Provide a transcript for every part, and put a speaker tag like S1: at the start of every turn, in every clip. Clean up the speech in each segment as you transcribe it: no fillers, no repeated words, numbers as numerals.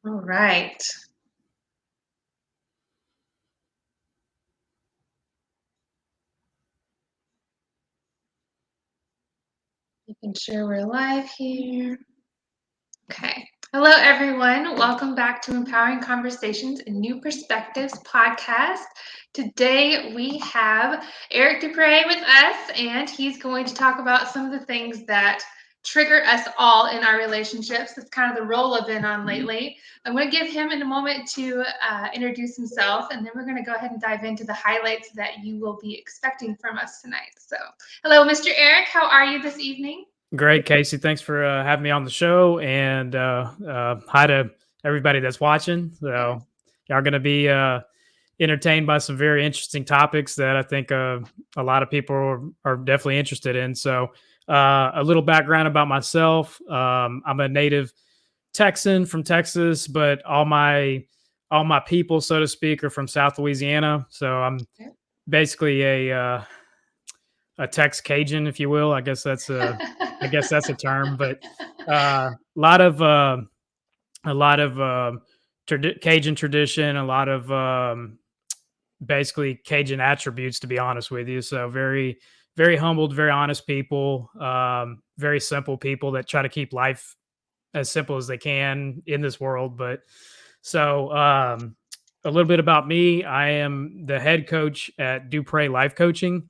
S1: All right. Making sure we're live here. Okay. Hello, everyone. Welcome back to Empowering Conversations and New Perspectives podcast. Today we have Eric Dupre with us, and he's going to talk about some of the things that trigger us all in our relationships. That's kind of the role I've been on lately. I'm going to give him in a moment to introduce himself, and then we're going to go ahead and dive into the highlights that you will be expecting from us tonight. So, hello, Mr. Eric. How are you this evening?
S2: Great, Casey. Thanks for having me on the show, and hi to everybody that's watching. So, y'all going to be entertained by some very interesting topics that I think a lot of people are definitely interested in. So, a little background about myself: I'm a native Texan from Texas, but all my people, so to speak, are from South Louisiana. So, I'm basically a Tex Cajun, if you will. I guess that's a term, but uh, a lot of Cajun tradition, a lot of basically Cajun attributes, to be honest with you. So very, very humbled, very honest people, very simple people that try to keep life as simple as they can in this world. But so a little bit about me: I am the head coach at Dupre Life Coaching.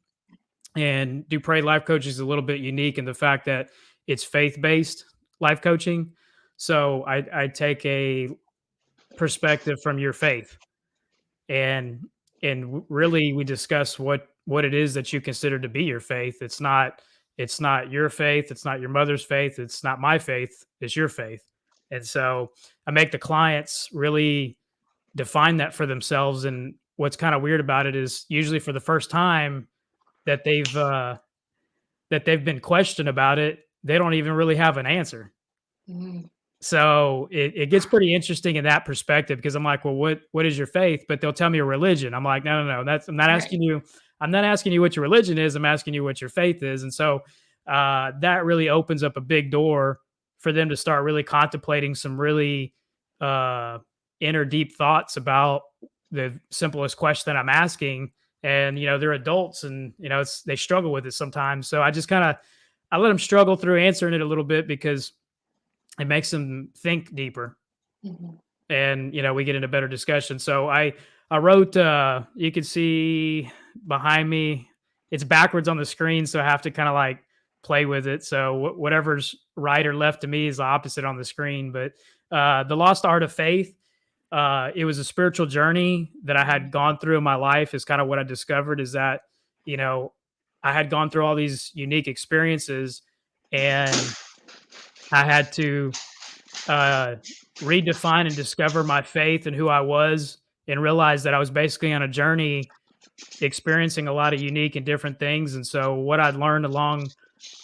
S2: And Dupre Life Coaching is a little bit unique in the fact that it's faith based life coaching. So I take a perspective from your faith, and really we discuss what it is that you consider to be your faith. It's not your faith. It's not your mother's faith. It's not my faith. It's your faith. And so I make the clients really define that for themselves. And what's kind of weird about it is usually for the first time that they've been questioned about it, they don't even really have an answer.
S1: Mm.
S2: So it gets pretty interesting in that perspective because I'm like, well, what is your faith? But they'll tell me a religion. I'm like, no, no, no. I'm not
S1: Right.
S2: asking you. I'm not asking you what your religion is. I'm asking you what your faith is. And so that really opens up a big door for them to start really contemplating some really uh, inner deep thoughts about the simplest question that I'm asking. And they're adults, and they struggle with it sometimes. So I let them struggle through answering it a little bit because it makes them think deeper,
S1: Mhm.
S2: and we get into better discussion. So I wrote, you can see behind me, it's backwards on the screen, so I have to kind of like play with it. So whatever's right or left to me is the opposite on the screen. But the lost art of faith, it was a spiritual journey that I had gone through in my life. Is kind of what I discovered, is that you know I had gone through all these unique experiences, and I had to uh, redefine and discover my faith and who I was, and realize that I was basically on a journey experiencing a lot of unique and different things. And so, what I'd learned along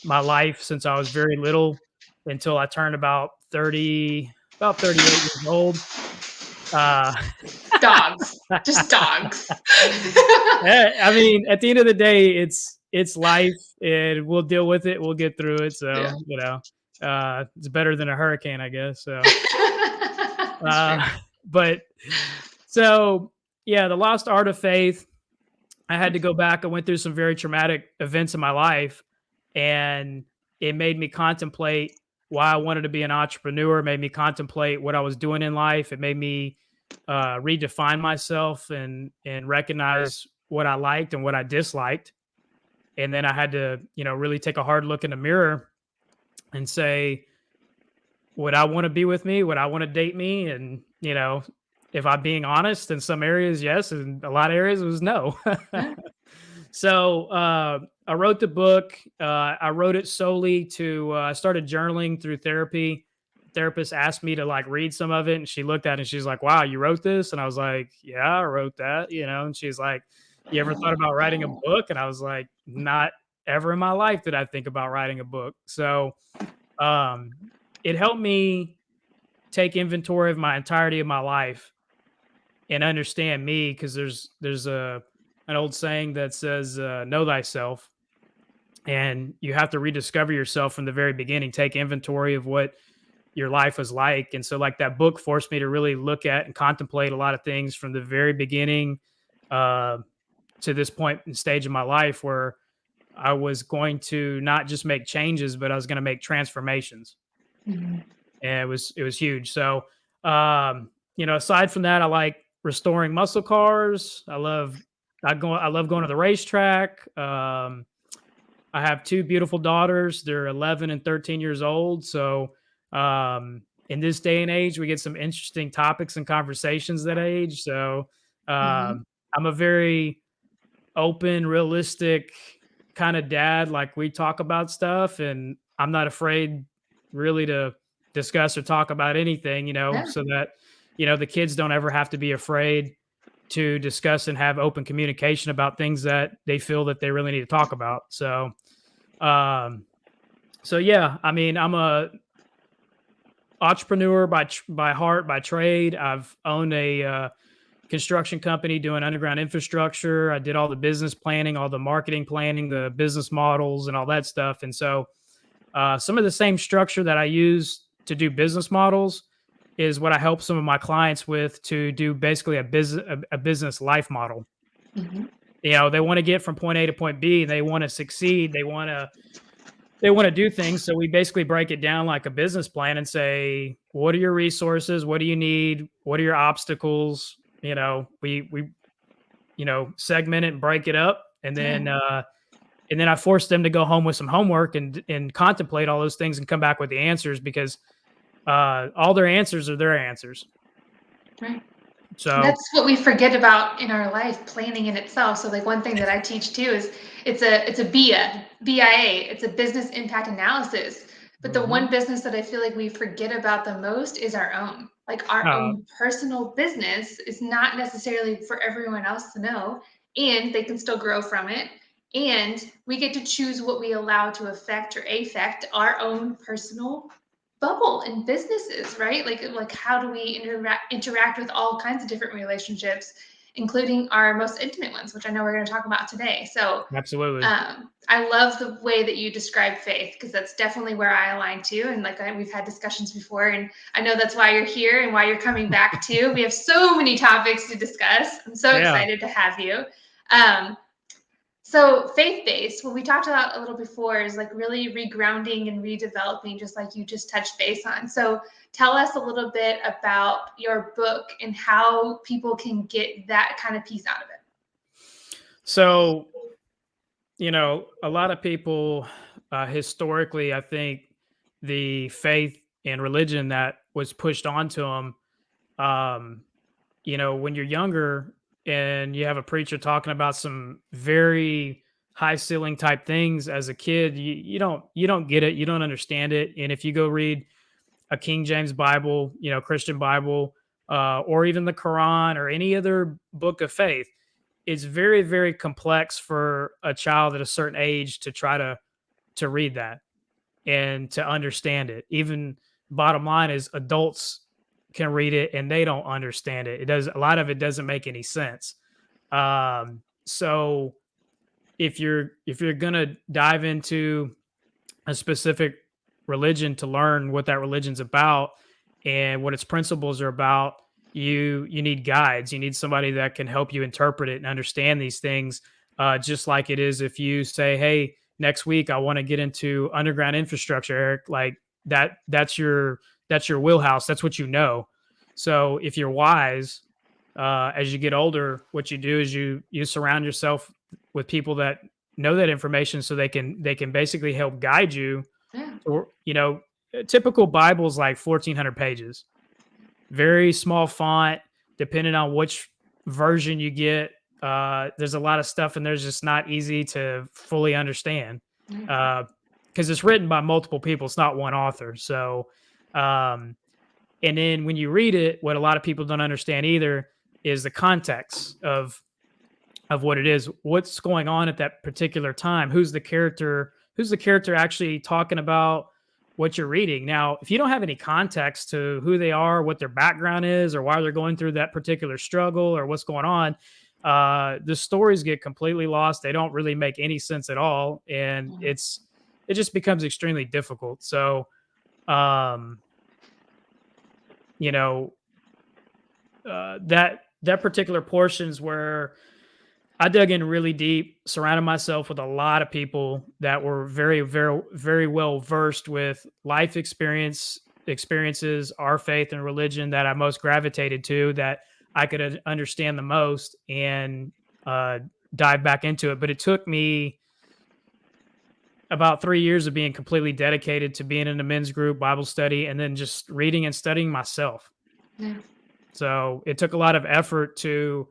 S2: my life since I was very little until I turned about 38 years old. Uh,
S1: Dogs. Just dogs.
S2: I mean, at the end of the day, it's life, and we'll deal with it. We'll get through it.
S1: Yeah.
S2: So, it's better than a hurricane, I guess. So,
S1: That's true.
S2: uh, but so yeah, the lost art of faith. I had to go back. I went through some very traumatic events in my life, and it made me contemplate why I wanted to be an entrepreneur. It made me contemplate what I was doing in life. It made me redefine myself and recognize what I liked and what I disliked. And then I had to, really take a hard look in the mirror and say, would I want to be with me? Would I want to date me? And, if I'm being honest, in some areas, yes. And a lot of areas, it was no.
S1: Yeah.
S2: So I wrote the book. I wrote it solely to, I started journaling through therapy. Therapist asked me to like read some of it, and she looked at it and she's like, wow, you wrote this? And I was like, yeah, I wrote that, and she's like, you ever thought about writing a book? And I was like, not ever in my life did I think about writing a book. So um, it helped me take inventory of my entirety of my life and understand me, because there's an old saying that says, know thyself, and you have to rediscover yourself from the very beginning. Take inventory of what your life was like. And so like that book forced me to really look at and contemplate a lot of things from the very beginning uh, to this point and stage of my life where I was going to not just make changes, but I was going to make transformations.
S1: Mhm.
S2: And it was huge. So, aside from that, I like restoring muscle cars. I love going to the racetrack. I have two beautiful daughters. They're 11 and 13 years old. So, in this day and age, we get some interesting topics and conversations that age. So,
S1: Mhm.
S2: I'm a very open, realistic kind of dad. Like we talk about stuff, and I'm not afraid really to discuss or talk about anything,
S1: Yeah.
S2: so that, the kids don't ever have to be afraid to discuss and have open communication about things that they feel that they really need to talk about. Um, so yeah, I mean, I'm a entrepreneur by heart, by trade. I've owned a construction company doing underground infrastructure. I did all the business planning, all the marketing planning, the business models, and all that stuff. And so, some of the same structure that I use to do business models is what I help some of my clients with to do basically a business life model.
S1: Mhm.
S2: They want to get from point A to point B. They want to succeed. They want to do things. So we basically break it down like a business plan and say, what are your resources? What do you need? What are your obstacles? We segment it and break it up,
S1: Yeah.
S2: and then I force them to go home with some homework and contemplate all those things and come back with the answers because all their answers are their answers.
S1: Right.
S2: So
S1: That's what we forget about in our life, planning in itself. So like one thing that I teach too is it's a BIA, it's a business impact analysis. But the
S2: mhm.
S1: one business that I feel like we forget about the most is our own. Like our
S2: uh,
S1: own personal business is not necessarily for everyone else to know, and they can still grow from it. And we get to choose what we allow to affect or affect our own personal bubble in businesses, right? Like how do we interact with all kinds of different relationships, including our most intimate ones, which I know we're going to talk about today. So
S2: absolutely.
S1: I love the way that you describe faith because that's definitely where I align too. And we've had discussions before, and I know that's why you're here and why you're coming back too. We have so many topics to discuss. I'm so
S2: Yeah,
S1: excited to have you. Um, so faith-based, what we talked about a little before is like really regrounding and redeveloping, just like you just touched base on. So tell us a little bit about your book and how people can get that kind of piece out of it.
S2: so a lot of people, historically, I think the faith and religion that was pushed onto them, um, when you're younger and you have a preacher talking about some very high ceiling type things as a kid, you don't get it, you don't understand it. And if you go read a King James Bible, Christian Bible, or even the Quran or any other book of faith, it's very, very complex for a child at a certain age to try to read that and to understand it. Even bottom line is adults can read it and they don't understand it. A lot of it doesn't make any sense. So if you're gonna dive into a specific religion to learn what that religion's about and what its principles are about, you need guides. You need somebody that can help you interpret it and understand these things. Just like it is if you say, "Hey, next week I want to get into underground infrastructure," Eric. Like that's your wheelhouse. That's what you know. So if you're wise, as you get older, what you do is you surround yourself with people that know that information so they can basically help guide you.
S1: Yeah.
S2: Or a typical Bible is like 1,400 pages, very small font, depending on which version you get. There's a lot of stuff and there's just not easy to fully understand,
S1: Right.
S2: because it's written by multiple people, it's not one author. So um and then when you read it, what a lot of people don't understand either is the context of what it is, what's going on at that particular time, who's the character actually talking about what you're reading. Now, if you don't have any context to who they are, what their background is, or why they're going through that particular struggle or what's going on, the stories get completely lost. They don't really make any sense at all, and it just becomes extremely difficult. So, um you know, that particular portions where I dug in really deep, surrounded myself with a lot of people that were very, very, very well versed with experiences, our faith and religion that I most gravitated to, that I could understand the most, and uh, dive back into it. But it took me about 3 years of being completely dedicated to being in a men's group, Bible study, and then just reading and studying myself.
S1: Yeah.
S2: So it took a lot of effort to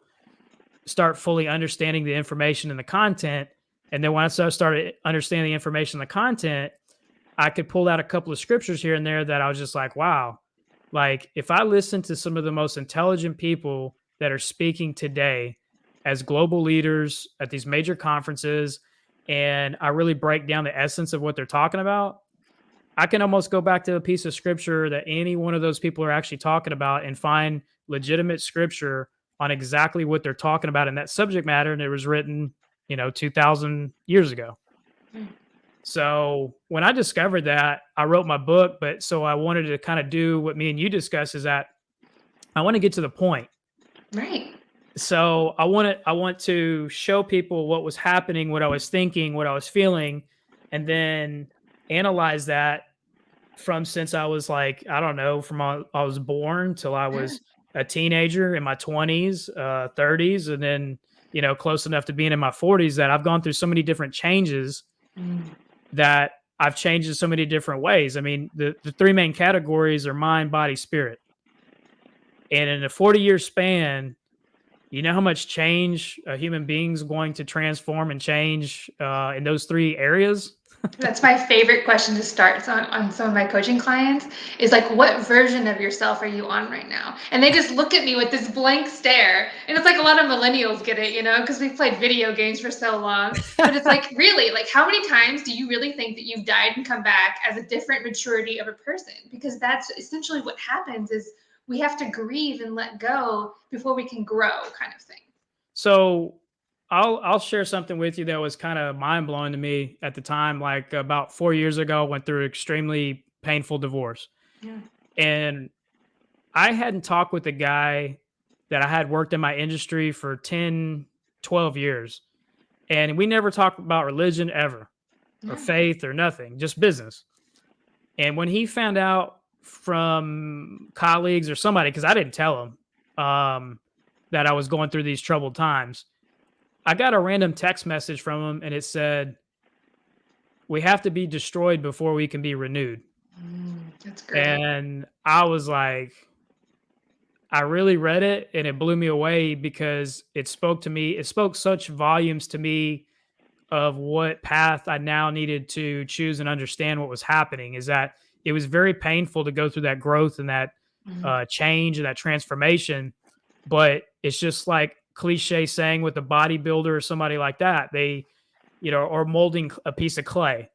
S2: start fully understanding the information and the content. And then once I started understanding the information and the content, I could pull out a couple of scriptures here and there that I was just like, wow, like if I listen to some of the most intelligent people that are speaking today as global leaders at these major conferences, and I really break down the essence of what they're talking about, I can almost go back to a piece of scripture that any one of those people are actually talking about and find legitimate scripture on exactly what they're talking about in that subject matter. And it was written, 2000 years ago.
S1: Mm.
S2: So when I discovered that, I wrote my book. But so I wanted to kind of do what me and you discuss, is that I want to get to the point.
S1: Right.
S2: So I want to show people what was happening, what I was thinking, what I was feeling, and then analyze that from since I was like, I don't know, from I was born till I
S1: Yeah.
S2: was a teenager in my 20s, 30s, and then, close enough to being in my 40s, that I've gone through so many different changes,
S1: Mm.
S2: that I've changed in so many different ways. I mean, the three main categories are mind, body, spirit. And in a 40-year span, you know how much change a human being's going to transform and change in those three areas?
S1: That's my favorite question to start on some of my coaching clients is like, what version of yourself are you on right now? And they just look at me with this blank stare. And it's like a lot of millennials get it, because we've played video games for so long. But it's like, really, like, how many times do you really think that you've died and come back as a different maturity of a person? Because that's essentially what happens is we have to grieve and let go before we can grow, kind of thing.
S2: So I'll share something with you that was kind of mind blowing to me at the time. Like about 4 years ago, I went through an extremely painful divorce,
S1: Yeah.
S2: and I hadn't talked with a guy that I had worked in my industry for 10, 12 years, and we never talked about religion ever, or
S1: Yeah.
S2: faith, or nothing, just business. And when he found out from colleagues or somebody, because I didn't tell him, that I was going through these troubled times, I got a random text message from him, and it said, "We have to be destroyed before we can be renewed."
S1: That's great.
S2: And I was like, I really read it, and it blew me away because it spoke to me. It spoke such volumes to me of what path I now needed to choose and understand what was happening. Is that it was very painful to go through that growth and that
S1: Mhm.
S2: change and that transformation. But it's just like cliche saying with a bodybuilder or somebody like that, they, or molding a piece of clay.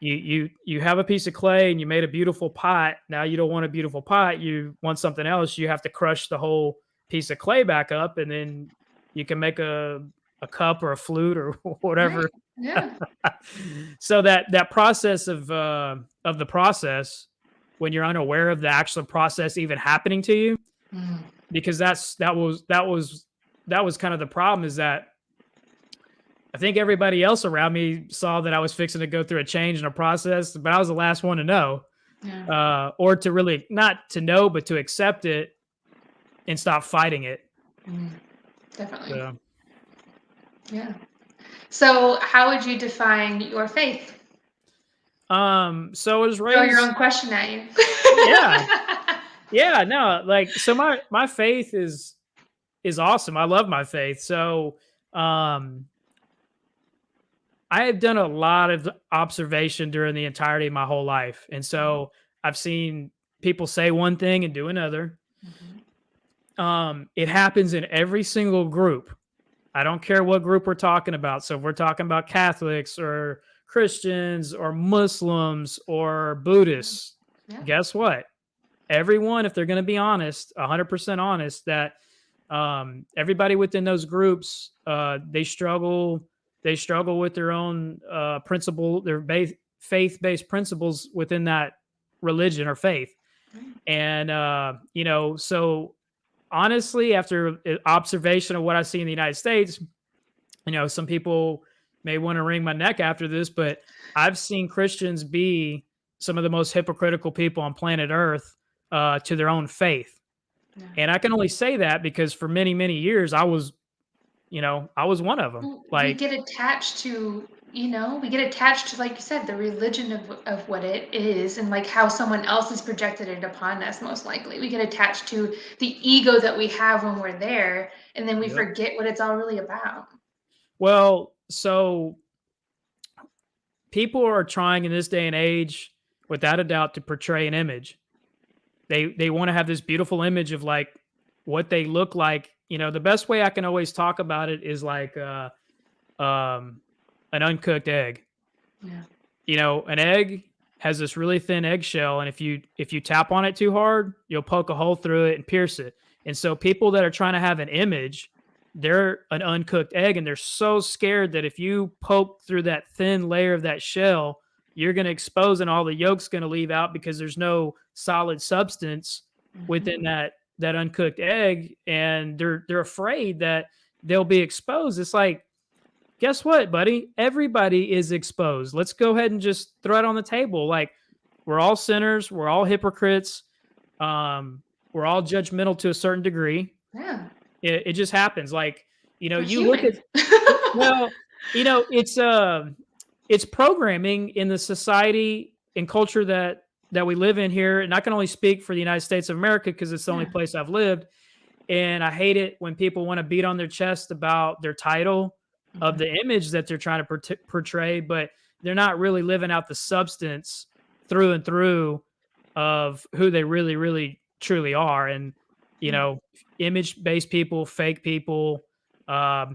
S2: You have a piece of clay and you made a beautiful pot. Now you don't want a beautiful pot. You want something else. You have to crush the whole piece of clay back up, and then you can make a cup or a flute or
S1: Right.
S2: whatever.
S1: Yeah.
S2: So that process of the process, when you're unaware of the actual process even happening to you,
S1: Mm.
S2: because that was kind of the problem, is that I think everybody else around me saw that I was fixing to go through a change and a process, but I was the last one to know,
S1: Yeah.
S2: or to really not to know, but to accept it and stop fighting it.
S1: Mm. Definitely.
S2: So,
S1: Yeah. So, how would you define your faith?
S2: so I was
S1: Throw your
S2: raised,
S1: own question at you.
S2: yeah, yeah, no, like so my faith is awesome. I love my faith. So, um, I have done a lot of observation during the entirety of my whole life, and so I've seen people say one thing and do another.
S1: Mhm.
S2: It happens in every single group. I don't care what group we're talking about. So if we're talking about Catholics or Christians or Muslims or Buddhists,
S1: Yeah.
S2: guess what? Everyone, if they're going to be honest, 100% honest, that everybody within those groups, they struggle with their own faith-based principles within that religion or faith. And so honestly, after observation of what I see in the United States, some people may want to wring my neck after this, but I've seen Christians be some of the most hypocritical people on planet Earth to their own faith.
S1: Yeah.
S2: And I can only say that because for many, many years I was one of them.
S1: We
S2: Like,
S1: get attached to, we get attached to, like you said, the religion of what it is, and like how someone else has projected it upon us. Most likely we get attached to the ego that we have when we're there, and then we
S2: yep.
S1: forget what it's all really about.
S2: Well, so people are trying in this day and age, without a doubt, to portray an image. They want to have this beautiful image of like what they look like. The best way I can always talk about it is like um, an uncooked egg.
S1: Yeah.
S2: An egg has this really thin eggshell, and if you tap on it too hard, you'll poke a hole through it and pierce it. And so people that are trying to have an image, they're an uncooked egg, and they're so scared that if you poke through that thin layer of that shell, you're going to expose and all the yolk's going to leave out because there's no solid substance within that uncooked egg, and they're afraid that they'll be exposed. It's like, guess what, buddy? Everybody is exposed. Let's go ahead and just throw it on the table. Like, we're all sinners, we're all hypocrites, we're all judgmental to a certain degree.
S1: Yeah.
S2: It just happens. Like,
S1: We're
S2: you look
S1: human.
S2: at well, it's programming in the society and culture that we live in here. And I can only speak for the United States of America because it's the only
S1: Yeah.
S2: place I've lived. And I hate it when people want to beat on their chest about their title of the image that they're trying to portray, but they're not really living out the substance through and through of who they really, really, truly are. And, image based people, fake people, I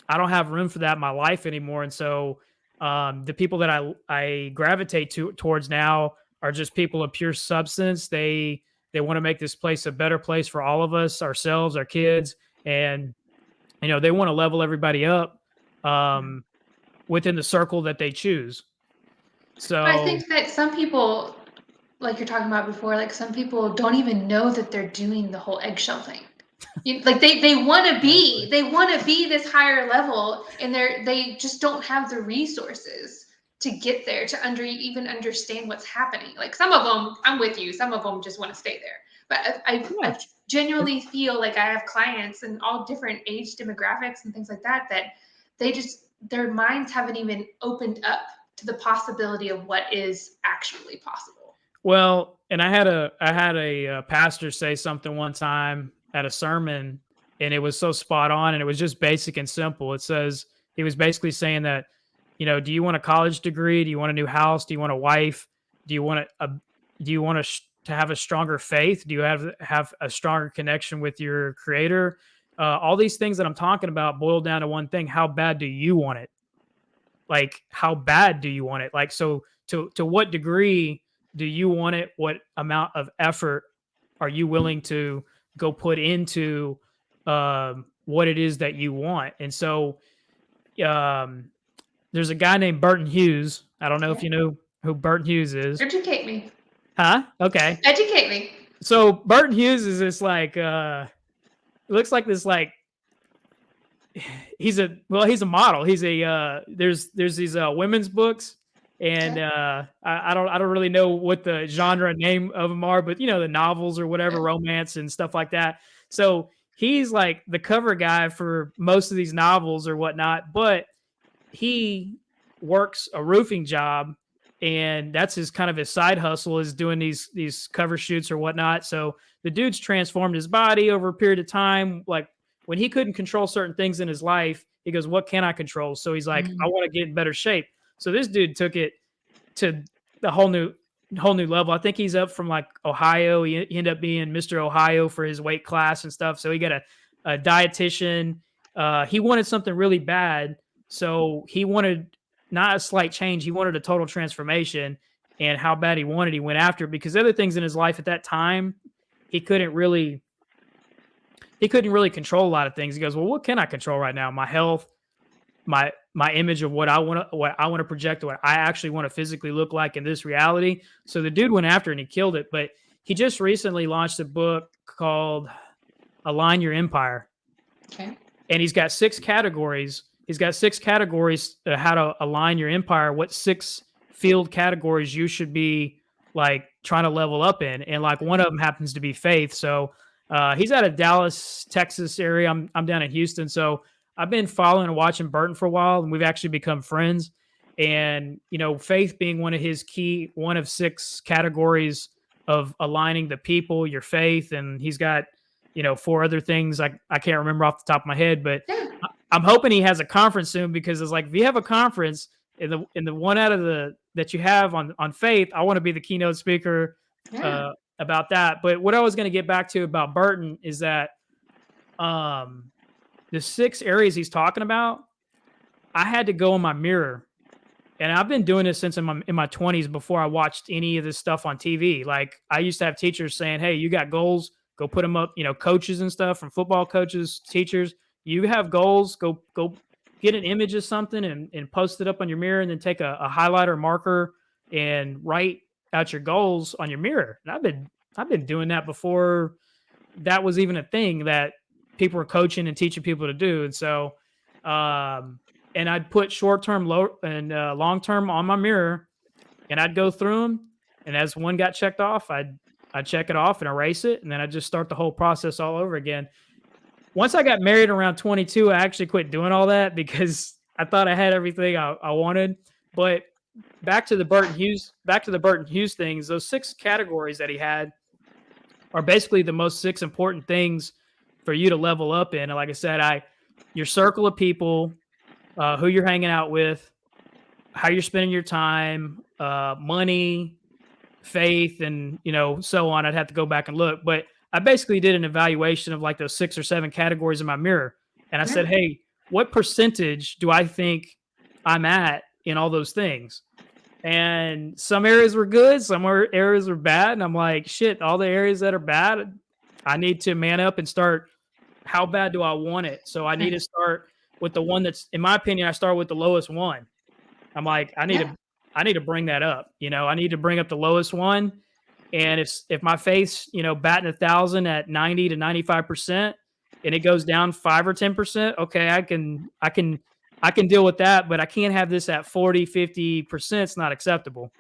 S2: don't have room for that in my life anymore. And so the people that I gravitate towards now are just people of pure substance. They want to make this place a better place for all of us, ourselves, our kids, and they want to level everybody up within the circle that they choose.
S1: But I
S2: So
S1: think that some people, like you're talking about before, like some people don't even know that they're doing the whole eggshell thing. Like they want to
S2: exactly.
S1: be this higher level, and they just don't have the resources to get there to even understand what's happening. Like some of them, I'm with you. Some of them just want to stay there. But
S2: Yeah.
S1: I genuinely feel like I have clients in all different age demographics and things like that they just their minds haven't even opened up to the possibility of what is actually possible.
S2: Well, and I had a pastor say something one time at a sermon, and it was so spot on, and it was just basic and simple. It says he was basically saying that, do you want a college degree? Do you want a new house? Do you want a wife? Do you want to have a stronger faith? Do you have a stronger connection with your creator? All these things that I'm talking about boil down to one thing: how bad do you want it? Like, how bad do you want it? Like, so to what degree do you want it? What amount of effort are you willing to go put into what it is that you want? And so um, there's a guy named Burton Hughes. I don't know if
S1: Yeah.
S2: you know who Burton Hughes is.
S1: Educate me.
S2: Huh? Okay.
S1: Educate me.
S2: So Burton Hughes is this like looks like this like he's a model. He's a there's these women's books, and
S1: Okay.
S2: I don't really know what the genre name of them are, but the novels or whatever,
S1: Yeah.
S2: romance and stuff like that. So he's like the cover guy for most of these novels or whatnot, but he works a roofing job, and that's his kind of his side hustle, is doing these cover shoots or whatnot. So the dude's transformed his body over a period of time. Like, when he couldn't control certain things in his life, he goes, what can I control? So he's like, I want to get in better shape. So this dude took it to the whole new level. I think he's up from like Ohio. He ended up being Mr. Ohio for his weight class and stuff. So he got a dietitian. He wanted something really bad. So he wanted not a slight change. He wanted a total transformation. And how bad he wanted, he went after it, because other things in his life at that time, he couldn't really control a lot of things. He goes, well, what can I control right now? My health, my image of what I want to project, what I actually want to physically look like in this reality. So the dude went after it and he killed it. But he just recently launched a book called Align Your Empire.
S1: Okay.
S2: And he's got 6 categories. He's got 6 categories how to align your empire, what 6 field categories you should be like trying to level up in. And like one of them happens to be faith. So he's out of Dallas, Texas area. I'm down in Houston. So I've been following and watching Burton for a while, and we've actually become friends. And, you know, faith being one of his key, one of 6 categories of aligning the people, your faith. And he's got, you know, 4 other things I can't remember off the top of my head, but
S1: Yeah.
S2: I'm hoping he has a conference soon, because it's like, if you have a conference in the one out of the that you have on faith, I want to be the keynote speaker
S1: Yeah.
S2: about that. But what I was going to get back to about Burton is that the 6 areas he's talking about, I had to go in my mirror. And I've been doing this since in my 20s, before I watched any of this stuff on TV. Like, I used to have teachers saying, "Hey, you got goals, go put them up." You know, coaches and stuff, from football coaches, teachers, you have goals, go get an image of something and post it up on your mirror, and then take a highlighter marker and write out your goals on your mirror. And I've been doing that before that was even a thing that people were coaching and teaching people to do. And so and I'd put short term, low and long term on my mirror, and I'd go through them. And as one got checked off, I'd check it off and erase it, and then I'd just start the whole process all over again. Once I got married around 22, I actually quit doing all that, because I thought I had everything I wanted. But back to the Burton Hughes things, those 6 categories that he had are basically the most 6 important things for you to level up in. And like I said, your circle of people, who you're hanging out with, how you're spending your time, money, faith, and, you know, so on. I'd have to go back and look, but I basically did an evaluation of like those 6 or 7 categories in my mirror. And I said, "Hey, what percentage do I think I'm at in all those things?" And some areas were good, some areas were bad. And I'm like, shit, all the areas that are bad, I need to man up and start, how bad do I want it? So I need to start with the one that's, in my opinion, I start with the lowest one. I'm like, I need to bring that up. You know, I need to bring up the lowest one. And if my faith's, you know, batting 1,000 at 90 to 95%, and it goes down 5 or 10%, okay, I can deal with that, but I can't have this at 40, 50%. It's not acceptable.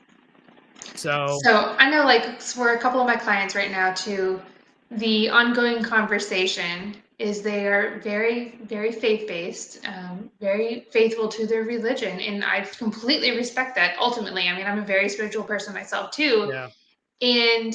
S2: So
S1: I know, like, for a couple of my clients right now too, the ongoing conversation is they are very, very faith-based, very faithful to their religion. And I completely respect that ultimately. I mean, I'm a very spiritual person myself too.
S2: yeah,
S1: And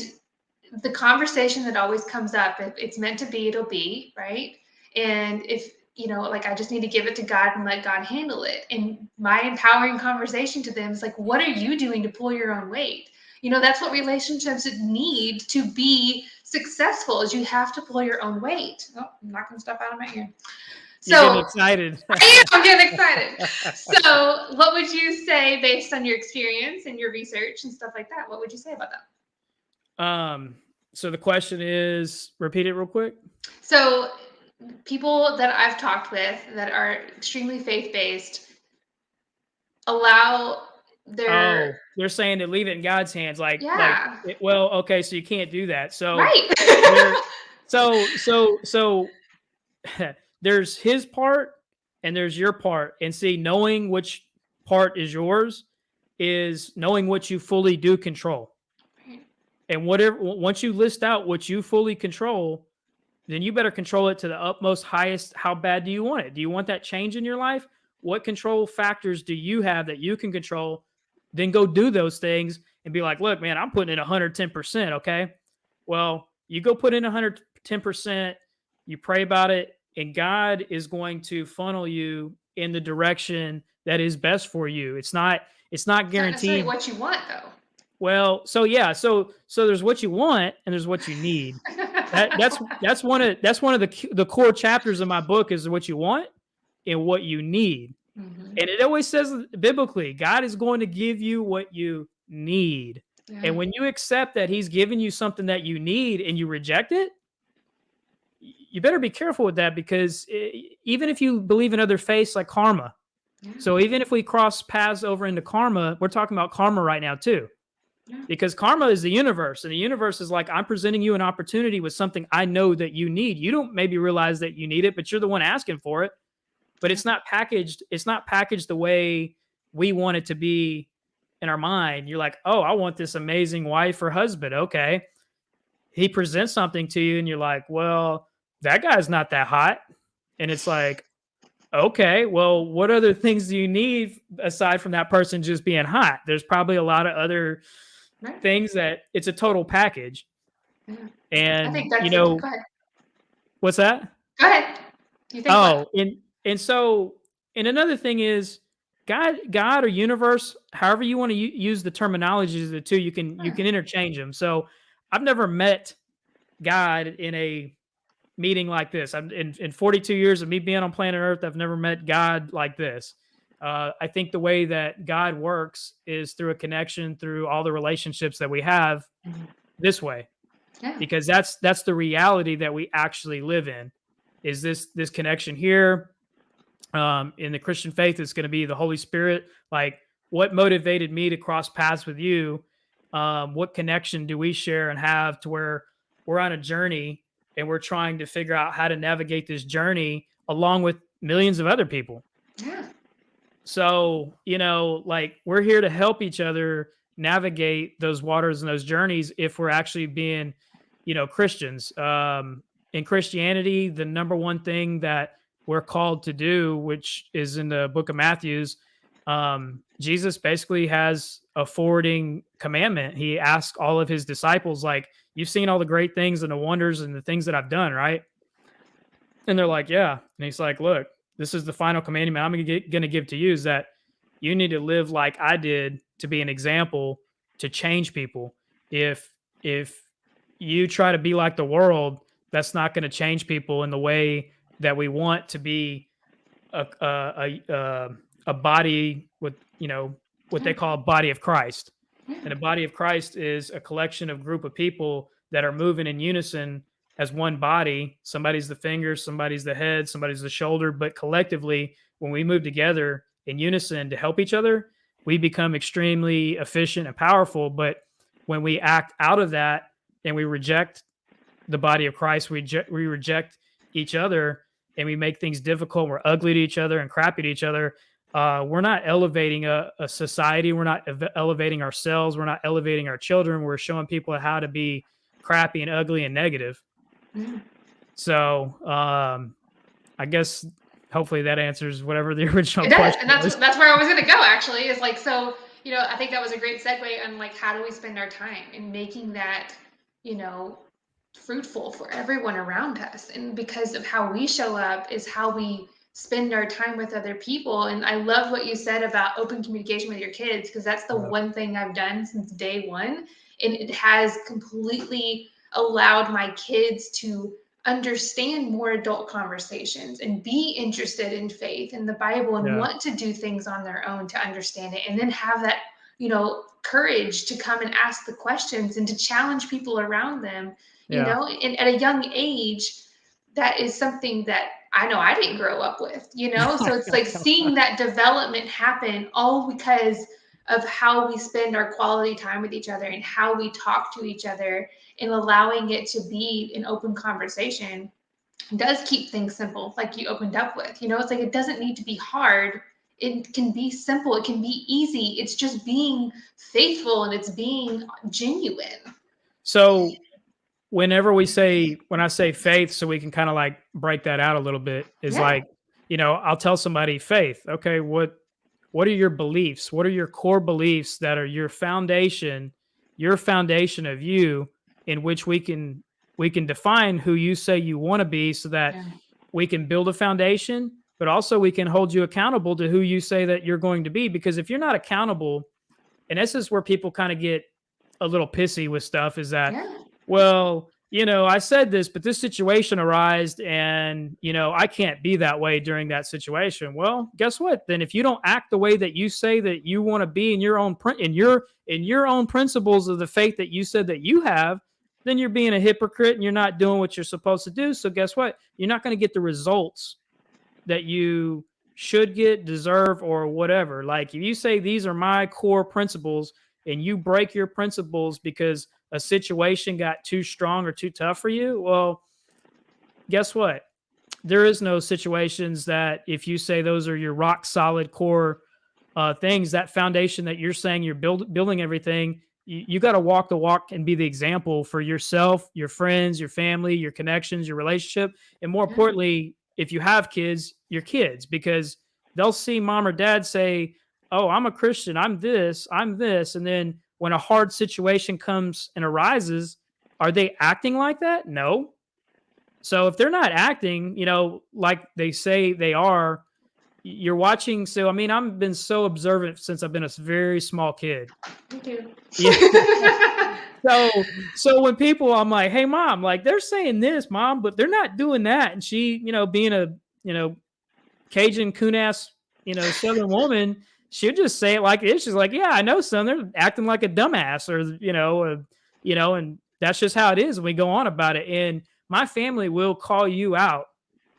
S1: the conversation that always comes up, if it's meant to be, it'll be, right? And if, you know, like, I just need to give it to God and let God handle it. And my empowering conversation to them is like, what are you doing to pull your own weight? You know, that's what relationships need to be successful, is you have to pull your own weight. Oh, I'm knocking stuff out of my ear.
S2: you're getting
S1: So
S2: excited.
S1: I'm getting excited. So what would you say, based on your experience and your research and stuff like that? What would you say about that?
S2: So the question is, repeat it real quick.
S1: So people that I've talked with that are extremely faith-based allow their,
S2: Oh, they're saying to leave it in God's hands.
S1: yeah,
S2: Well, okay, so you can't do that. So
S1: right.
S2: there, so there's his part and there's your part. And see, knowing which part is yours is knowing what you fully do control. And whatever, once you list out what you fully control, then you better control it to the utmost highest. How bad do you want it? Do you want that change in your life? What control factors do you have that you can control? Then go do those things and be like, look, man, I'm putting in 110%. Okay. Well, you go put in 110%, you pray about it, and God is going to funnel you in the direction that is best for you. It's not
S1: It's not necessarily
S2: guaranteed.
S1: what you want, though.
S2: Well, so yeah, so there's what you want and there's what you need. That's one of the core chapters of my book, is what you want and what you need.
S1: Mm-hmm.
S2: And it always says biblically, God is going to give you what you need.
S1: Yeah.
S2: And when you accept that he's giving you something that you need and you reject it, you better be careful with that, because even if you believe in other faiths like karma,
S1: Yeah.
S2: so even if we cross paths over into karma, we're talking about karma right now too.
S1: Yeah.
S2: because karma is the universe, and the universe is like, I'm presenting you an opportunity with something I know that you need. You don't maybe realize that you need it, but you're the one asking for it. But
S1: Yeah.
S2: it's not packaged the way we want it to be in our mind. You're like, oh, I want this amazing wife or husband. Okay. He presents something to you and you're like, well, that guy's not that hot. And it's like, okay, well, what other things do you need aside from that person just being hot? There's probably a lot of other
S1: Right.
S2: things that it's a total package.
S1: Yeah. I
S2: And
S1: think that's it. Go ahead.
S2: what's that?
S1: Go ahead. You think what?
S2: Oh, and another thing is God or universe, however you want to use the terminologies of the two, you
S1: Yeah.
S2: can interchange them. So I've never met God in a meeting like this. I'm in 42 years of me being on planet Earth, I've never met God like this. I think the way that God works is through a connection through all the relationships that we have
S1: Mhm.
S2: this way,
S1: Yeah.
S2: because that's the reality that we actually live in. Is this connection here? In the Christian faith, it's going to be the Holy Spirit. Like, what motivated me to cross paths with you? What connection do we share and have to where we're on a journey and we're trying to figure out how to navigate this journey along with millions of other people?
S1: Yeah.
S2: So, like, we're here to help each other navigate those waters and those journeys if we're actually being, Christians. In Christianity, the number one thing that we're called to do, which is in the book of Matthews, Jesus basically has a forwarding commandment. He asks all of his disciples, like, you've seen all the great things and the wonders and the things that I've done, right? And they're like, yeah. And he's like, look, this is the final commandment I'm going to give to you, is that you need to live like I did to be an example to change people. If you try to be like the world, that's not going to change people in the way that we want to be a body with, what
S1: Yeah.
S2: they call a body of Christ.
S1: Yeah.
S2: And a body of Christ is a collection of group of people that are moving in unison as one body. Somebody's the finger, somebody's the head, somebody's the shoulder, but collectively, when we move together in unison to help each other, we become extremely efficient and powerful. But when we act out of that and we reject the body of Christ, we reject each other, and we make things difficult. We're ugly to each other and crappy to each other. We're not elevating a society. We're not elevating ourselves. We're not elevating our children. We're showing people how to be crappy and ugly and negative.
S1: Yeah.
S2: So I guess hopefully that answers whatever the original
S1: It does,
S2: question
S1: and
S2: was.
S1: that's where I was gonna go. Actually, is like, so I think that was a great segue on like how do we spend our time in making that you know fruitful for everyone around us, and because of how we show up is how we spend our time with other people. And I love what you said about open communication with your kids, because that's the
S2: Yeah.
S1: one thing I've done since day one, and it has completely allowed my kids to understand more adult conversations and be interested in faith and the Bible and
S2: Yeah.
S1: want to do things on their own to understand it, and then have that courage to come and ask the questions and to challenge people around them.
S2: Yeah.
S1: And at a young age, that is something that I know I didn't grow up with. So it's like seeing that development happen all because of how we spend our quality time with each other and how we talk to each other, and allowing it to be an open conversation does keep things simple, like you opened up with. It's like it doesn't need to be hard. It can be simple, it can be easy. It's just being faithful and it's being genuine.
S2: So when I say faith, so we can kind of like break that out a little bit, is
S1: Yeah.
S2: like, I'll tell somebody faith. Okay, what are your beliefs? What are your core beliefs that are your foundation of you, in which we can define who you say you want to be, so that
S1: Yeah.
S2: we can build a foundation, but also we can hold you accountable to who you say that you're going to be. Because if you're not accountable, and this is where people kind of get a little pissy with stuff, is that,
S1: Yeah.
S2: well, I said this, but this situation arose, and I can't be that way during that situation. Well, guess what? Then if you don't act the way that you say that you want to be in your own in your own principles of the faith that you said that you have, then you're being a hypocrite and you're not doing what you're supposed to do. So guess what? You're not going to get the results that you should get, deserve, or whatever. Like, if you say these are my core principles, and you break your principles because a situation got too strong or too tough for you, well, guess what? There is no situations that if you say those are your rock solid core things, that foundation that you're saying you're building everything, you got to walk the walk and be the example for yourself, your friends, your family, your connections, your relationship, and more
S1: Yeah.
S2: importantly, if you have kids, your kids, because they'll see mom or dad say, "Oh, I'm a Christian, I'm this," and then when a hard situation comes and arises, are they acting like that? No. So if they're not acting, like they say they are, you're watching. So I mean, I've been so observant since I've been a very small kid.
S1: Me too.
S2: Yeah. So when people, I'm like, hey mom, like they're saying this, mom, but they're not doing that. And she, being a you know Cajun coon ass, Southern woman, she'll just say it like it is. She's like, yeah, I know, son. They're acting like a dumbass, or and that's just how it is. And we go on about it, and my family will call you out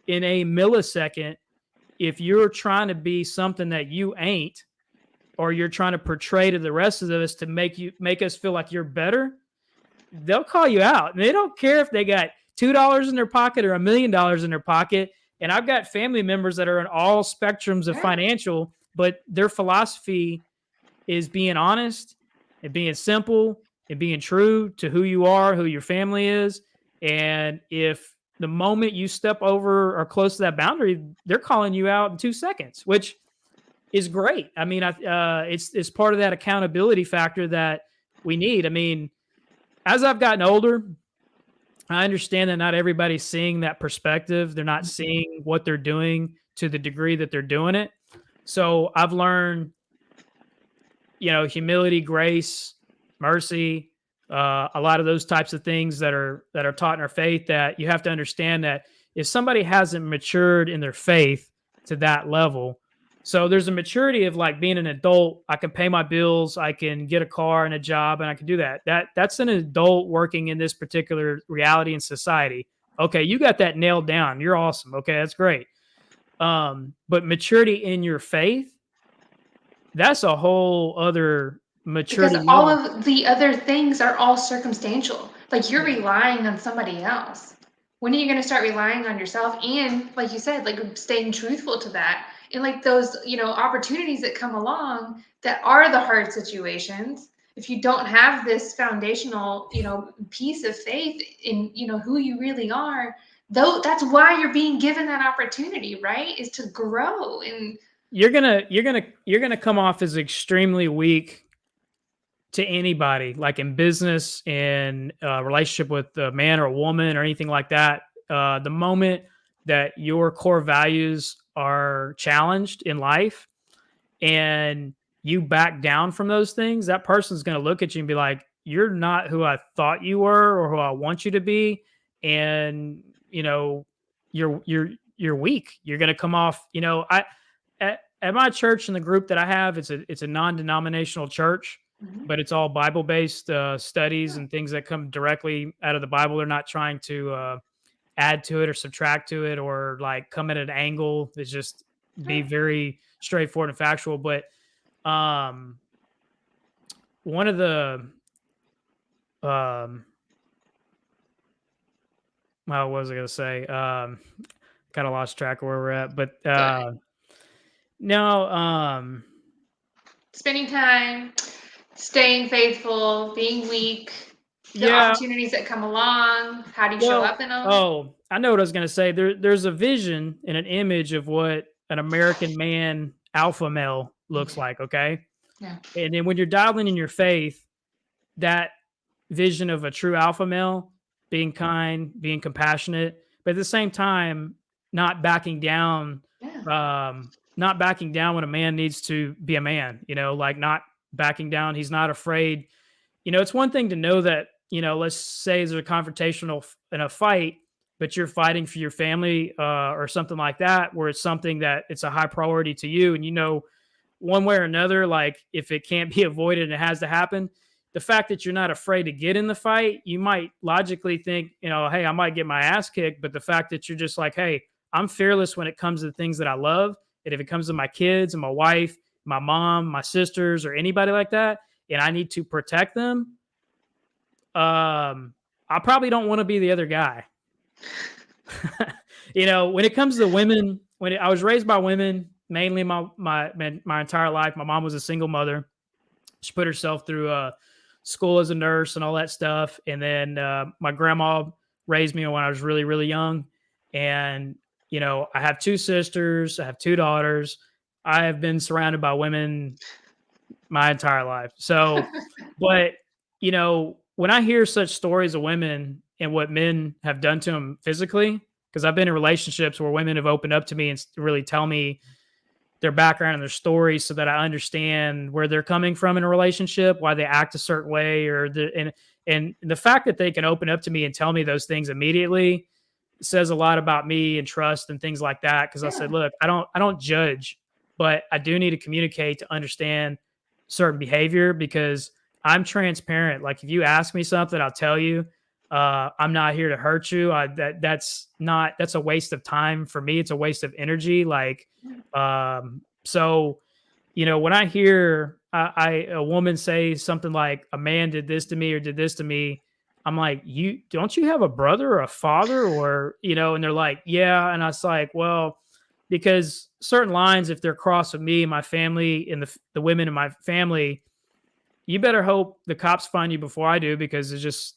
S2: in a millisecond if you're trying to be something that you ain't, or you're trying to portray to the rest of us to make us feel like you're better. They'll call you out, and they don't care if they got $2 in their pocket or $1 million in their pocket. And I've got family members that are in all spectrums of
S1: Yeah.
S2: financial, but their philosophy is being honest and being simple and being true to who you are, who your family is. And if the moment you step over or close to that boundary, they're calling you out in 2 seconds, which is great. I mean, it's part of that accountability factor that we need. I mean, as I've gotten older, I understand that not everybody's seeing that perspective. They're not seeing what they're doing to the degree that they're doing it. So I've learned, humility, grace, mercy, a lot of those types of things that are taught in our faith. That you have to understand that if somebody hasn't matured in their faith to that level, so there's a maturity of like being an adult. I can pay my bills, I can get a car and a job, and I can do that. That's an adult working in this particular reality in society. Okay, you got that nailed down. You're awesome. Okay, that's great. But maturity in your faith, that's a whole other
S1: Because
S2: maturity
S1: all
S2: level.
S1: of the other things are all circumstantial. Like you're
S2: Yeah.
S1: relying on somebody else. When are you going to start relying on yourself? And like you said, like staying truthful to that. And like those, opportunities that come along that are the hard situations. If you don't have this foundational, piece of faith in, who you really are, though that's why you're being given that opportunity, right? Is to grow and
S2: You're gonna come off as extremely weak to anybody, like in business, in a relationship with a man or a woman or anything like that. The moment that your core values are challenged in life and you back down from those things, that person's going to look at you and be like, "You're not who I thought you were, or who I want you to be," and you're weak. You're going to come off. At my church and the group that I have, it's a non-denominational church,
S1: Mhm.
S2: but it's all Bible based studies and things that come directly out of the Bible. They're not trying to add to it or subtract to it or like come at an angle. It's just be
S1: Sure.
S2: very straightforward and factual. But um, one of the what was I going to say? Kind of lost track of where we're at, but
S1: Go ahead.
S2: no,
S1: Spending time, staying faithful, being weak, the
S2: yeah.
S1: opportunities that come along, how do you show
S2: Well,
S1: up in them?
S2: oh, I know what I was going to say. There's a vision and an image of what an American man alpha male looks
S1: Mhm.
S2: like. Okay,
S1: Yeah.
S2: and then when you're dialing in your faith, that vision of a true alpha male, being kind, being compassionate, but at the same time, not backing down,
S1: Yeah.
S2: not backing down when a man needs to be a man, like not backing down. He's not afraid. It's one thing to know that, let's say there's a confrontational in a fight, but you're fighting for your family or something like that, where it's something that it's a high priority to you. And, one way or another, like if it can't be avoided and it has to happen, the fact that you're not afraid to get in the fight, you might logically think, hey, I might get my ass kicked. But the fact that you're just like, hey, I'm fearless when it comes to the things that I love. And if it comes to my kids and my wife, my mom, my sisters, or anybody like that, and I need to protect them, I probably don't want to be the other guy. When it comes to women, I was raised by women, mainly my entire life. My mom was a single mother. She put herself through school as a nurse and all that stuff. And then my grandma raised me when I was really, really young. And, I have two sisters, I have two daughters. I have been surrounded by women my entire life. So, but, when I hear such stories of women and what men have done to them physically, because I've been in relationships where women have opened up to me and really tell me their background and their stories so that I understand where they're coming from in a relationship, why they act a certain way, and the fact that they can open up to me and tell me those things immediately says a lot about me and trust and things like that. Because I said,
S1: Yeah.
S2: look, I don't judge, but I do need to communicate to understand certain behavior because I'm transparent. Like if you ask me something, I'll tell you. I'm not here to hurt you. That's a waste of time for me. It's a waste of energy. Like, so when I hear a woman say something like a man did this to me or did this to me, I'm like, you don't you have a brother or a father or and they're like, yeah, and I was like, well, because certain lines, if they're crossed with me, my family, and the women in my family, you better hope the cops find you before I do because it's just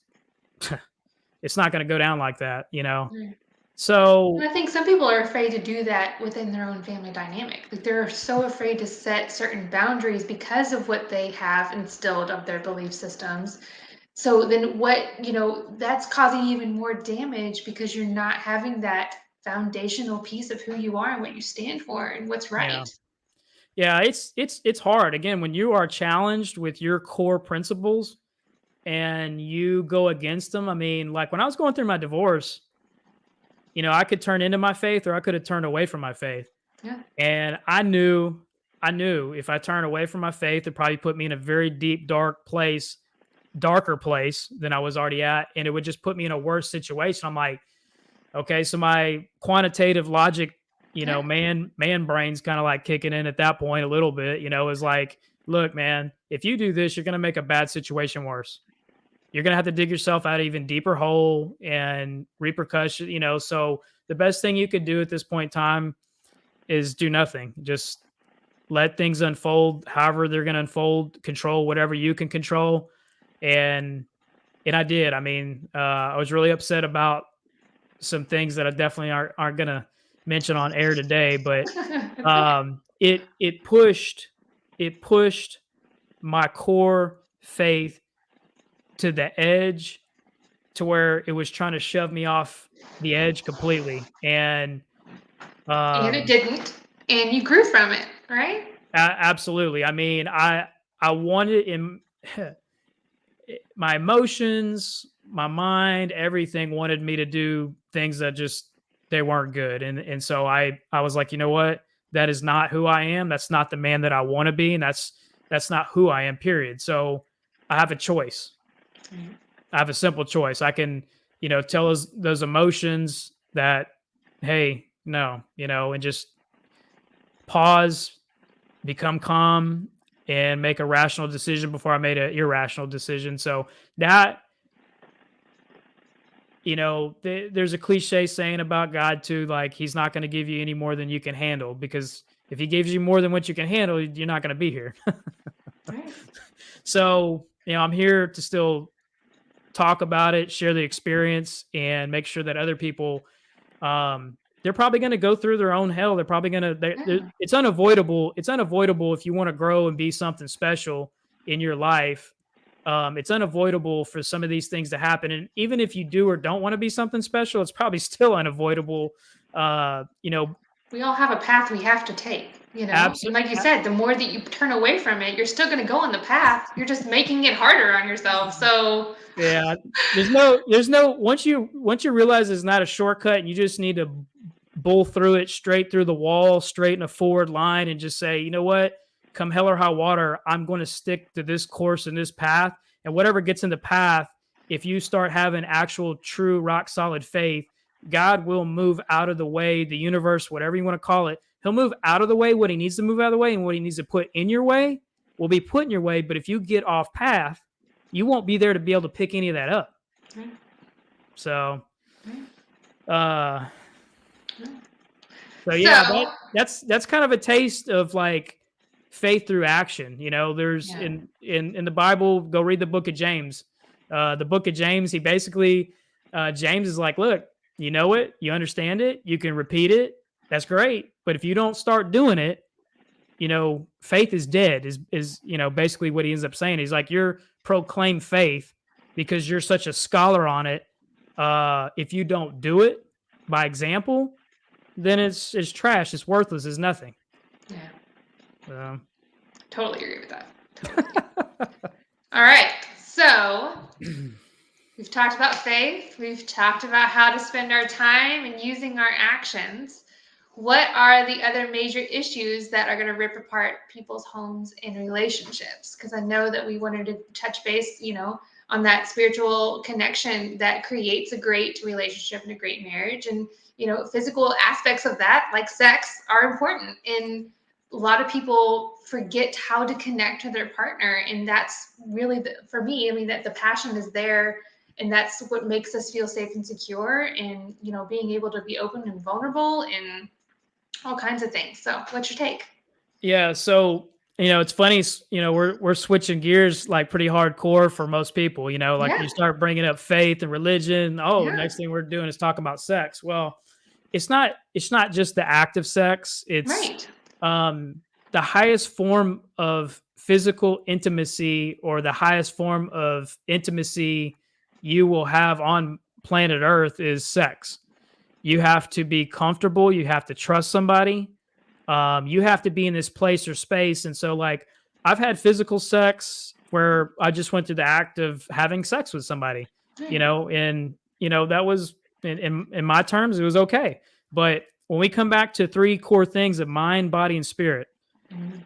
S2: it's not going to go down like that.
S1: Right. And
S2: So
S1: I think some people are afraid to do that within their own family dynamic. Like they're so afraid to set certain boundaries because of what they have instilled of their belief systems. So then that's causing even more damage because you're not having that foundational piece of who you are and what you stand for and what's
S2: yeah.
S1: right.
S2: Yeah, it's hard. Again, when you are challenged with your core principles and you go against them. I mean, like when I was going through my divorce, I could turn into my faith or I could have turned away from my faith.
S1: Yeah.
S2: And I knew if I turned away from my faith, it probably put me in a very deep, darker place than I was already at. And it would just put me in a worse situation. I'm like, okay, so my quantitative logic,
S1: Yeah.
S2: man brain's kind of like kicking in at that point a little bit, is like, look, man, if you do this, you're going to make a bad situation worse. You're going to have to dig yourself out of even deeper hole and repercussion. So the best thing you could do at this point in time is do nothing. Just let things unfold however they're going to unfold, control whatever you can control. And I did. I mean, I was really upset about some things that I definitely aren't going to mention on air today, but
S1: It's okay.
S2: it pushed my core faith to the edge to where it was trying to shove me off the edge completely. And
S1: And it
S2: um,
S1: didn't. And you grew from it, right?
S2: absolutely. I mean, I wanted in my emotions, my mind, everything wanted me to do things that just they weren't good. And so I was like, you know what? That is not who I am. That's not the man that I want to be, and that's not who I am. Period. So I have a choice.
S1: Mhm.
S2: I have a simple choice. I can, tell those emotions that, hey, no, and just pause, become calm, and make a rational decision before I made an irrational decision. So that, there's a cliche saying about God too, like he's not going to give you any more than you can handle because if he gives you more than what you can handle, you're not going to be here.
S1: Right.
S2: So, I'm here to still talk about it, share the experience, and make sure that other people, they're probably going to go through their own hell. They're probably going to.
S1: Yeah.
S2: It's unavoidable. It's unavoidable if you want to grow and be something special in your life. It's unavoidable for some of these things to happen, and even if you do or don't want to be something special, it's probably still unavoidable. Uh, you know,
S1: We all have a path we have to take, And like you said, the more that you turn away from it, you're still going to go on the path. You're just making it harder on yourself. So,
S2: Yeah, there's no once you realize it's not a shortcut and you just need to bull through it straight through the wall, straight in a forward line and just say, "You know what? Come hell or high water, I'm going to stick to this course and this path and whatever gets in the path, if you start having actual true rock solid faith, God will move out of the way, the universe, whatever you want to call it. He'll move out of the way what he needs to move out of the way and what he needs to put in your way will be put in your way. But if you get off path, you won't be there to be able to pick any of that up.
S1: Right.
S2: So,
S1: Right.
S2: uh,
S1: Right.
S2: so yeah,
S1: So,
S2: that's kind of a taste of like faith through action. There's
S1: yeah.
S2: in the Bible, go read the book of James. The book of James, he basically James is like, look, you know it, you understand it, you can repeat it, that's great. But if you don't start doing it, faith is dead, is basically what he ends up saying. He's like, you're proclaim faith because you're such a scholar on it. If you don't do it by example, then it's trash. It's worthless. It's nothing.
S1: Yeah.
S2: Um,
S1: Totally agree with that. Totally. All right. So, we've talked about faith. We've talked about how to spend our time and using our actions. What are the other major issues that are going to rip apart people's homes and relationships? Because I know that we wanted to touch base, on that spiritual connection that creates a great relationship and a great marriage. And, physical aspects of that, like sex, are important. And a lot of people forget how to connect with their partner. And that's really, for me, I mean, that the passion is there, and that's what makes us feel safe and secure, and being able to be open and vulnerable and all kinds of things. So what's your take?
S2: yeah. So it's funny. We're switching gears like pretty hardcore for most people. Like
S1: Yeah.
S2: you start bringing up faith and religion. Oh,
S1: Yeah.
S2: next thing we're doing is talking about sex. Well, it's not just the act of sex. It's
S1: Right.
S2: um, the highest form of physical intimacy, or the highest form of intimacy you will have on planet Earth, is sex. You have to be comfortable. You have to trust somebody. You have to be in this place or space. And so, like, I've had physical sex where I just went through the act of having sex with somebody,
S1: Right.
S2: and that was in my terms, it was okay. But when we come back to three core things of mind, body, and spirit,
S1: Mhm.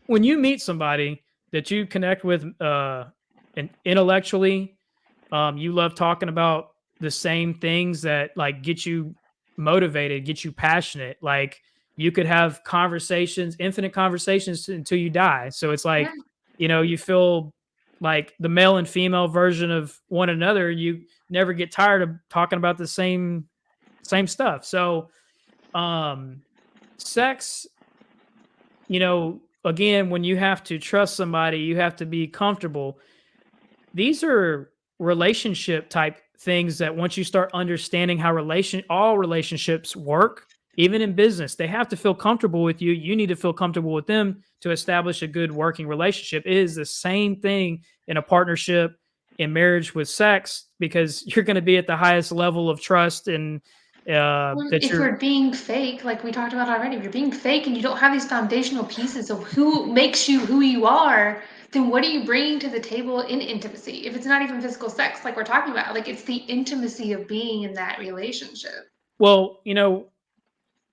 S2: when you meet somebody that you connect with and intellectually, you love talking about the same things that like get you motivated, get you passionate. Like you could have conversations, infinite conversations until you die. So it's
S1: Yeah.
S2: like, you feel like the male and female version of one another. You never get tired of talking about the same stuff. So um sex, again, when you have to trust somebody, you have to be comfortable. These are relationship type things that once you start understanding how all relationships work, even in business, they have to feel comfortable with you. You need to feel comfortable with them to establish a good working relationship. It is the same thing in a partnership, in marriage, with sex, because you're going to be at the highest level of trust, and
S1: Well,
S2: that
S1: if
S2: you're
S1: we're being fake, like we talked about already, if you're being fake and you don't have these foundational pieces of who makes you who you are, then what are you bringing to the table in intimacy? If it's not even physical sex, like we're talking about, like it's the intimacy of being in that relationship.
S2: well,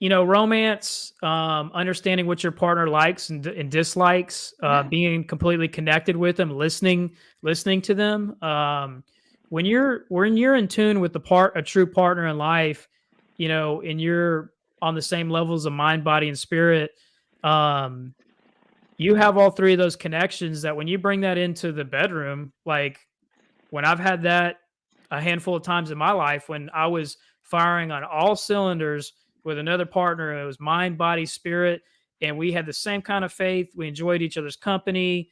S2: romance, understanding what your partner likes and dislikes,
S1: Yeah.
S2: being completely connected with them, listening to them. When you're in tune with a true partner in life, and you're on the same levels of mind, body, and spirit. Um, you have all three of those connections that when you bring that into the bedroom, like when I've had that a handful of times in my life, when I was firing on all cylinders with another partner, it was mind, body, spirit, and we had the same kind of faith. We enjoyed each other's company.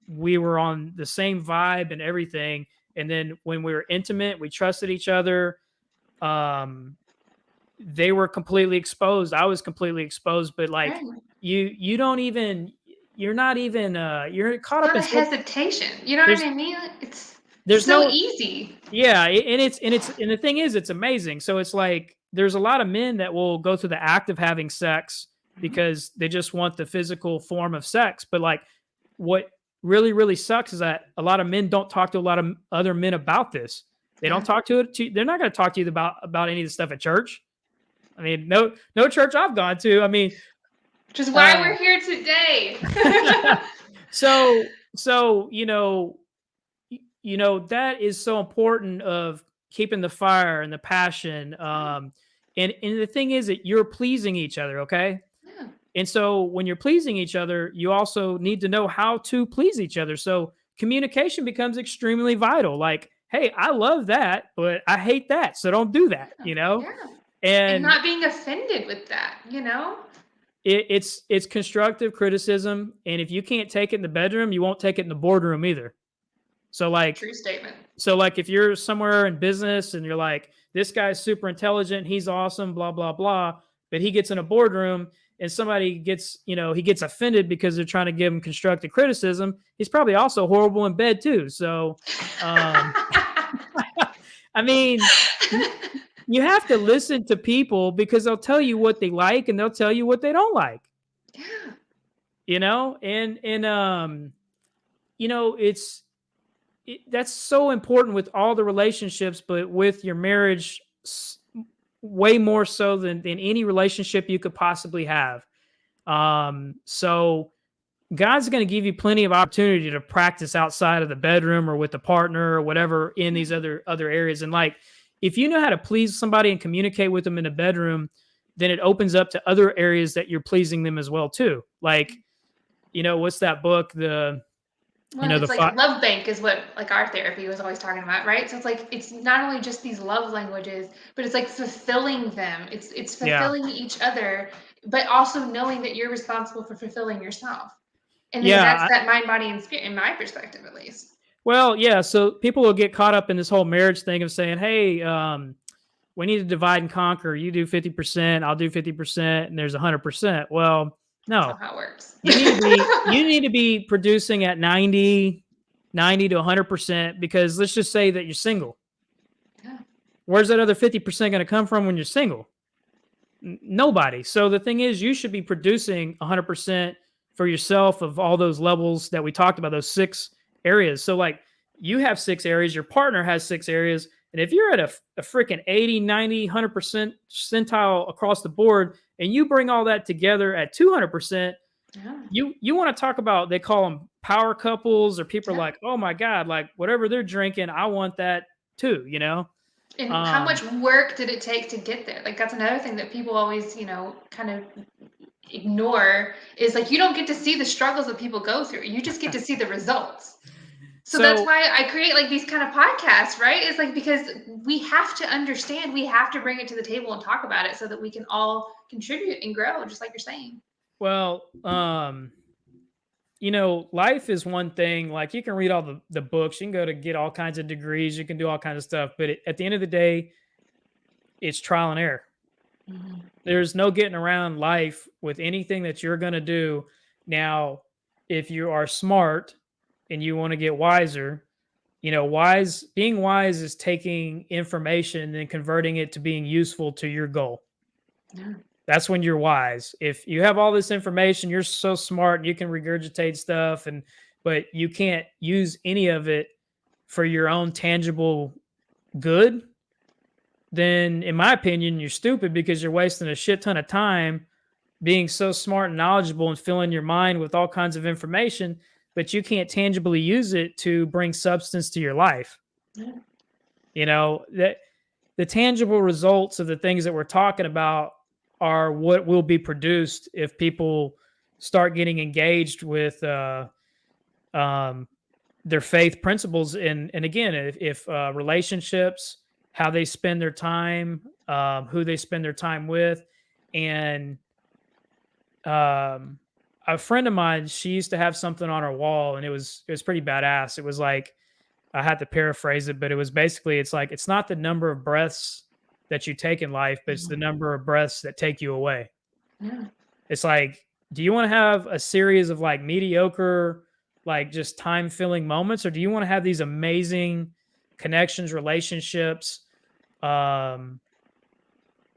S2: We were on the same vibe and everything. And then when we were intimate, we trusted each other. Um, they were completely exposed. I was completely exposed, but like
S1: Right.
S2: you don't even you're not even you're caught up
S1: Not
S2: in
S1: a
S2: so
S1: hesitation. You know what
S2: there's
S1: I mean? It's
S2: there's
S1: so
S2: no
S1: easy.
S2: yeah, and the thing is, it's amazing. So it's like there's a lot of men that will go through the act of having sex
S1: Mhm.
S2: because they just want the physical form of sex. But like what really, really sucks is that a lot of men don't talk to a lot of other men about this. They don't
S1: Yeah.
S2: talk to it. They're not going to talk to you about any of the stuff at church. I mean, no church I've gone to. I mean,
S1: Which is why
S2: uh,
S1: we're here today.
S2: so that is so important of keeping the fire and the passion, and the thing is that you're pleasing each other, okay?
S1: Yeah.
S2: And so when you're pleasing each other, you also need to know how to please each other. So communication becomes extremely vital. Like, hey, I love that, but I hate that. So don't do that,
S1: Yeah.
S2: you know?
S1: Yeah. And
S2: And
S1: not being offended with that, you know?
S2: it's constructive criticism. And if you can't take it in the bedroom, you won't take it in the boardroom either. So like
S1: True statement.
S2: if you're somewhere in business and you're like, this guy's super intelligent, he's awesome, blah, blah, blah. But he gets in a boardroom and somebody gets, he gets offended because they're trying to give him constructive criticism. He's probably also horrible in bed too. So, um, I mean, you have to listen to people because they'll tell you what they like and they'll tell you what they don't like,
S1: Yeah.
S2: and it's that's so important with all the relationships, but with your marriage, way more so than any relationship you could possibly have. So God's going to give you plenty of opportunity to practice outside of the bedroom or with the partner or whatever in these other areas. And like, if you know how to please somebody and communicate with them in the bedroom, then it opens up to other areas that you're pleasing them as well too. Like, what's that book?
S1: Well,
S2: The
S1: it's like
S2: five.
S1: love bank is what like our therapy was always talking about, right? So it's like it's not only just these love languages, but it's like fulfilling them. It's
S2: Yeah.
S1: fulfilling each other, but also knowing that you're responsible for fulfilling yourself. And then that's
S2: Yeah.
S1: that mind, body, and spirit, in my perspective, at least.
S2: Well, yeah. So people will get caught up in this whole marriage thing of saying, "Hey, we need to divide and conquer. You do 50%, I'll do 50%, and there's 100%." Well,
S1: That's not
S2: no.
S1: how it works.
S2: You need to be producing at 90 to 100% because let's just say that you're single.
S1: Yeah.
S2: Where's that other 50% going to come from when you're single? Nobody. So the thing is, you should be producing 100% for yourself of all those levels that we talked about, those 6 areas. So, like, you have 6 areas, your partner has 6 areas. And if you're at a freaking 80, 90, 100% centile across the board, and you bring all that together at 200%,
S1: Yeah.
S2: you want to talk about, they call them power couples, or people are
S1: Yeah.
S2: like, oh my God, like whatever they're drinking, I want that too.
S1: And how
S2: Um,
S1: much work did it take to get there? Like that's another thing that people always, kind of ignore is like you don't get to see the struggles that people go through. You just get to see the results. So that's
S2: so
S1: why I create like these kind of podcasts, right? It's like because we have to understand, we have to bring it to the table and talk about it so that we can all contribute and grow, just like you're saying.
S2: well, life is one thing. Like, you can read all the books, you can go to get all kinds of degrees, you can do all kinds of stuff, but at the end of the day, it's trial and error.
S1: Mhm.
S2: There's no getting around life with anything that you're going to do. Now, if you are smart and you want to get wiser, being wise is taking information and then converting it to being useful to your goal.
S1: Yeah.
S2: That's when you're wise. If you have all this information, you're so smart and you can regurgitate stuff, but you can't use any of it for your own tangible good, then in my opinion, you're stupid because you're wasting a shit ton of time being so smart and knowledgeable and filling your mind with all kinds of information, but you can't tangibly use it to bring substance to your life.
S1: Yeah.
S2: That the tangible results of the things that we're talking about are what will be produced if people start getting engaged with um, their faith principles. And again, if relationships, how they spend their time, who they spend their time with, and um, a friend of mine, she used to have something on her wall, and it was pretty badass. It was like, I had to paraphrase it, but it was basically, it's like, it's not the number of breaths that you take in life, but it's the
S1: Mhm.
S2: number of breaths that take you away.
S1: Yeah.
S2: It's like, do you want to have a series of like mediocre, like just time filling moments, or do you want to have these amazing connections, relationships, um,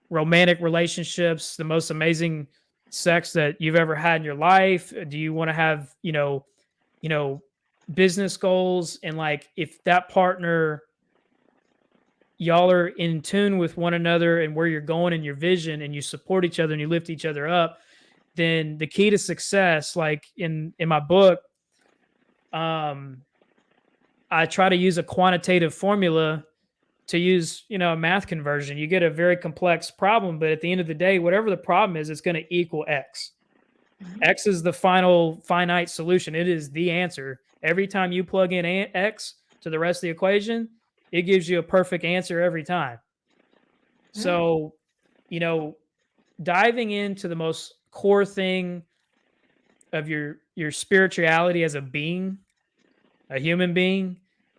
S2: romantic relationships, the most amazing sex that you've ever had in your life? Do you want to have, you know, business goals? And like, if that partner, y'all are in tune with one another and where you're going and your vision, and you support each other and you lift each other up, then the key to success, like in my book, um, I try to use a quantitative formula to use, a math conversion. You get a very complex problem, but at the end of the day, whatever the problem is, it's going to equal X.
S1: Mhm.
S2: X is the final finite solution. It is the answer. Every time you plug in X to the rest of the equation, it gives you a perfect answer every time.
S1: Yeah.
S2: So, you know, diving into the most core thing of your spirituality as a being, a human being.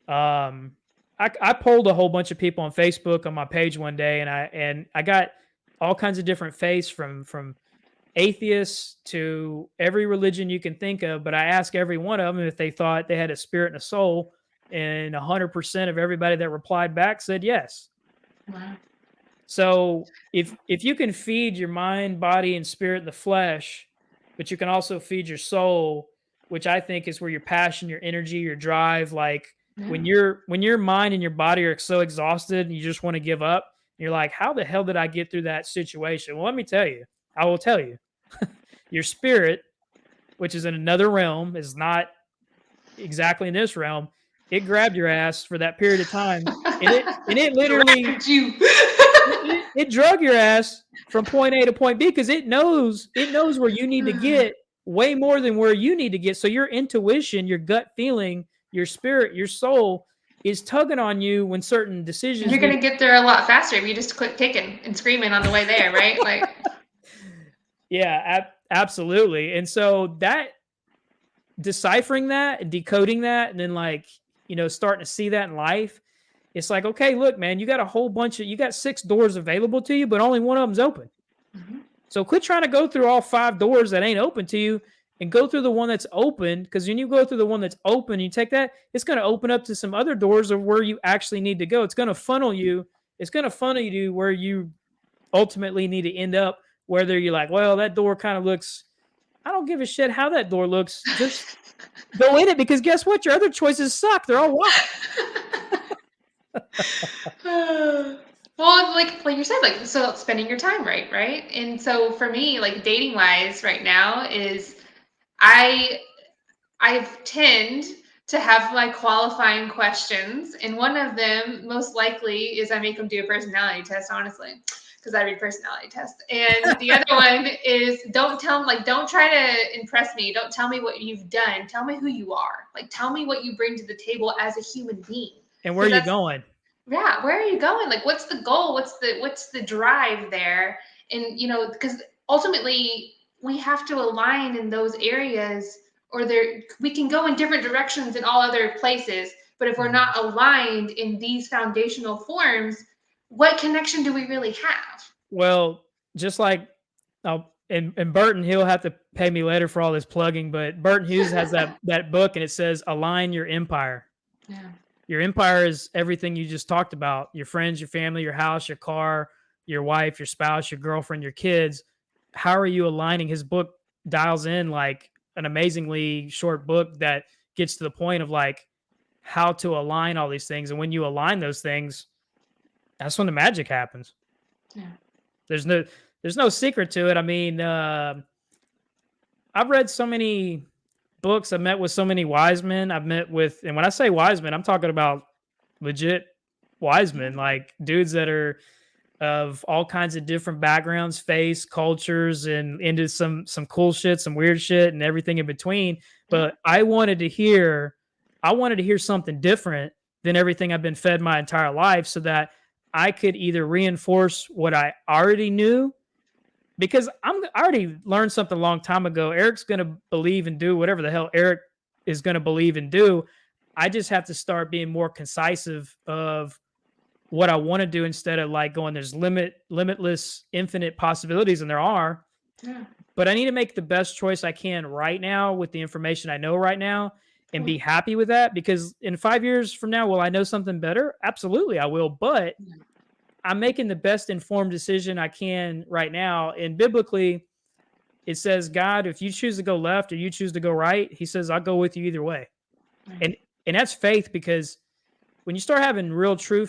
S2: Um, I polled a whole bunch of people on Facebook on my page one day, and I got all kinds of different faiths from atheists to every religion you can think of. But I asked every one of them if they thought they had a spirit and a soul, and 100% of everybody that replied back said yes.
S1: Wow.
S2: So if you can feed your mind, body, and spirit, the flesh, but you can also feed your soul, which I think is where your passion, your energy, your drive, like
S1: Yeah.
S2: when your mind and your body are so exhausted and you just want to give up, you're like, how the hell did I get through that situation? Well, let me tell you. I will tell you. Your spirit, which is in another realm, is not exactly in this realm. It grabbed your ass for that period of time, and it literally
S1: Grabbed you.
S2: it drug your ass from point A to point B because it knows where you need to get way more than where you need to get. So your intuition, your gut feeling, your spirit, your soul is tugging on you when certain
S1: And
S2: decisions
S1: you're
S2: need.
S1: gonna get there a lot faster if you just quit kicking and screaming on the way there, right? Like,
S2: Yeah, absolutely. And so that deciphering that and decoding that, and then like starting to see that in life, it's like, okay, look, man, you got a whole bunch of you got 6 doors available to you, but only one of them's open.
S1: mhm.
S2: So quit trying to go through all 5 doors that ain't open to you and go through the one that's open. Because when you go through the one that's open, you take that, it's going to open up to some other doors of where you actually need to go. It's going to funnel you. It's going to funnel you to where you ultimately need to end up. Whether you're like, well, that door kind of looks. I don't give a shit how that door looks. Just go in it because guess what? Your other choices suck. They're all locked.
S1: Well, like you said, like so spending your time right? And so for me, like dating wise, right now is I I tend to have my qualifying questions, and one of them, most likely, is I make them do a personality test, honestly, because I read personality tests. And the other one is don't try to impress me. Don't tell me what you've done. Tell me who you are. Like, tell me what you bring to the table as a human being.
S2: And where
S1: Because
S2: you
S1: that's
S2: going?
S1: yeah, where are you going? Like, what's the goal? What's the drive there? And because ultimately we have to align in those areas, or there we can go in different directions in all other places. But if we're
S2: Mhm.
S1: not aligned in these foundational forms, what connection do we really have?
S2: Well, just like and Burton, he'll have to pay me later for all this plugging, but Burton Hughes has that book and it says align your empire.
S1: Yeah.
S2: Your empire is everything you just talked about. Your friends, your family, your house, your car, your wife, your spouse, your girlfriend, your kids. How are you aligning? His book dials in like an amazingly short book that gets to the point of like how to align all these things. And when you align those things, that's when the magic happens.
S1: Yeah.
S2: There's no there's no secret to it. I mean, I've read so many books. I've met with so many wise men. I've met with, and when I say wise men, I'm talking about legit wise
S1: Yeah.
S2: men, like dudes that are of all kinds of different backgrounds, face, cultures, and into some cool shit, some weird shit, and everything in between.
S1: Yeah.
S2: But I wanted to hear something different than everything I've been fed my entire life, so that I could either reinforce what I already knew because I already learned something a long time ago. Eric's gonna believe and do whatever the hell Eric is gonna believe and do. I just have to start being more concisive of what I want to do instead of like going, there's limitless, infinite possibilities, and there are.
S1: Yeah.
S2: But I need to make the best choice I can right now with the information I know right now and
S1: Well,
S2: be happy with that. Because in 5 years from now, will I know something better? Absolutely, I will. But
S1: yeah.
S2: I'm making the best informed decision I can right now. And biblically, it says, God, if you choose to go left or you choose to go right, he says, I'll go with you either way.
S1: Right.
S2: And that's faith because when you start having real true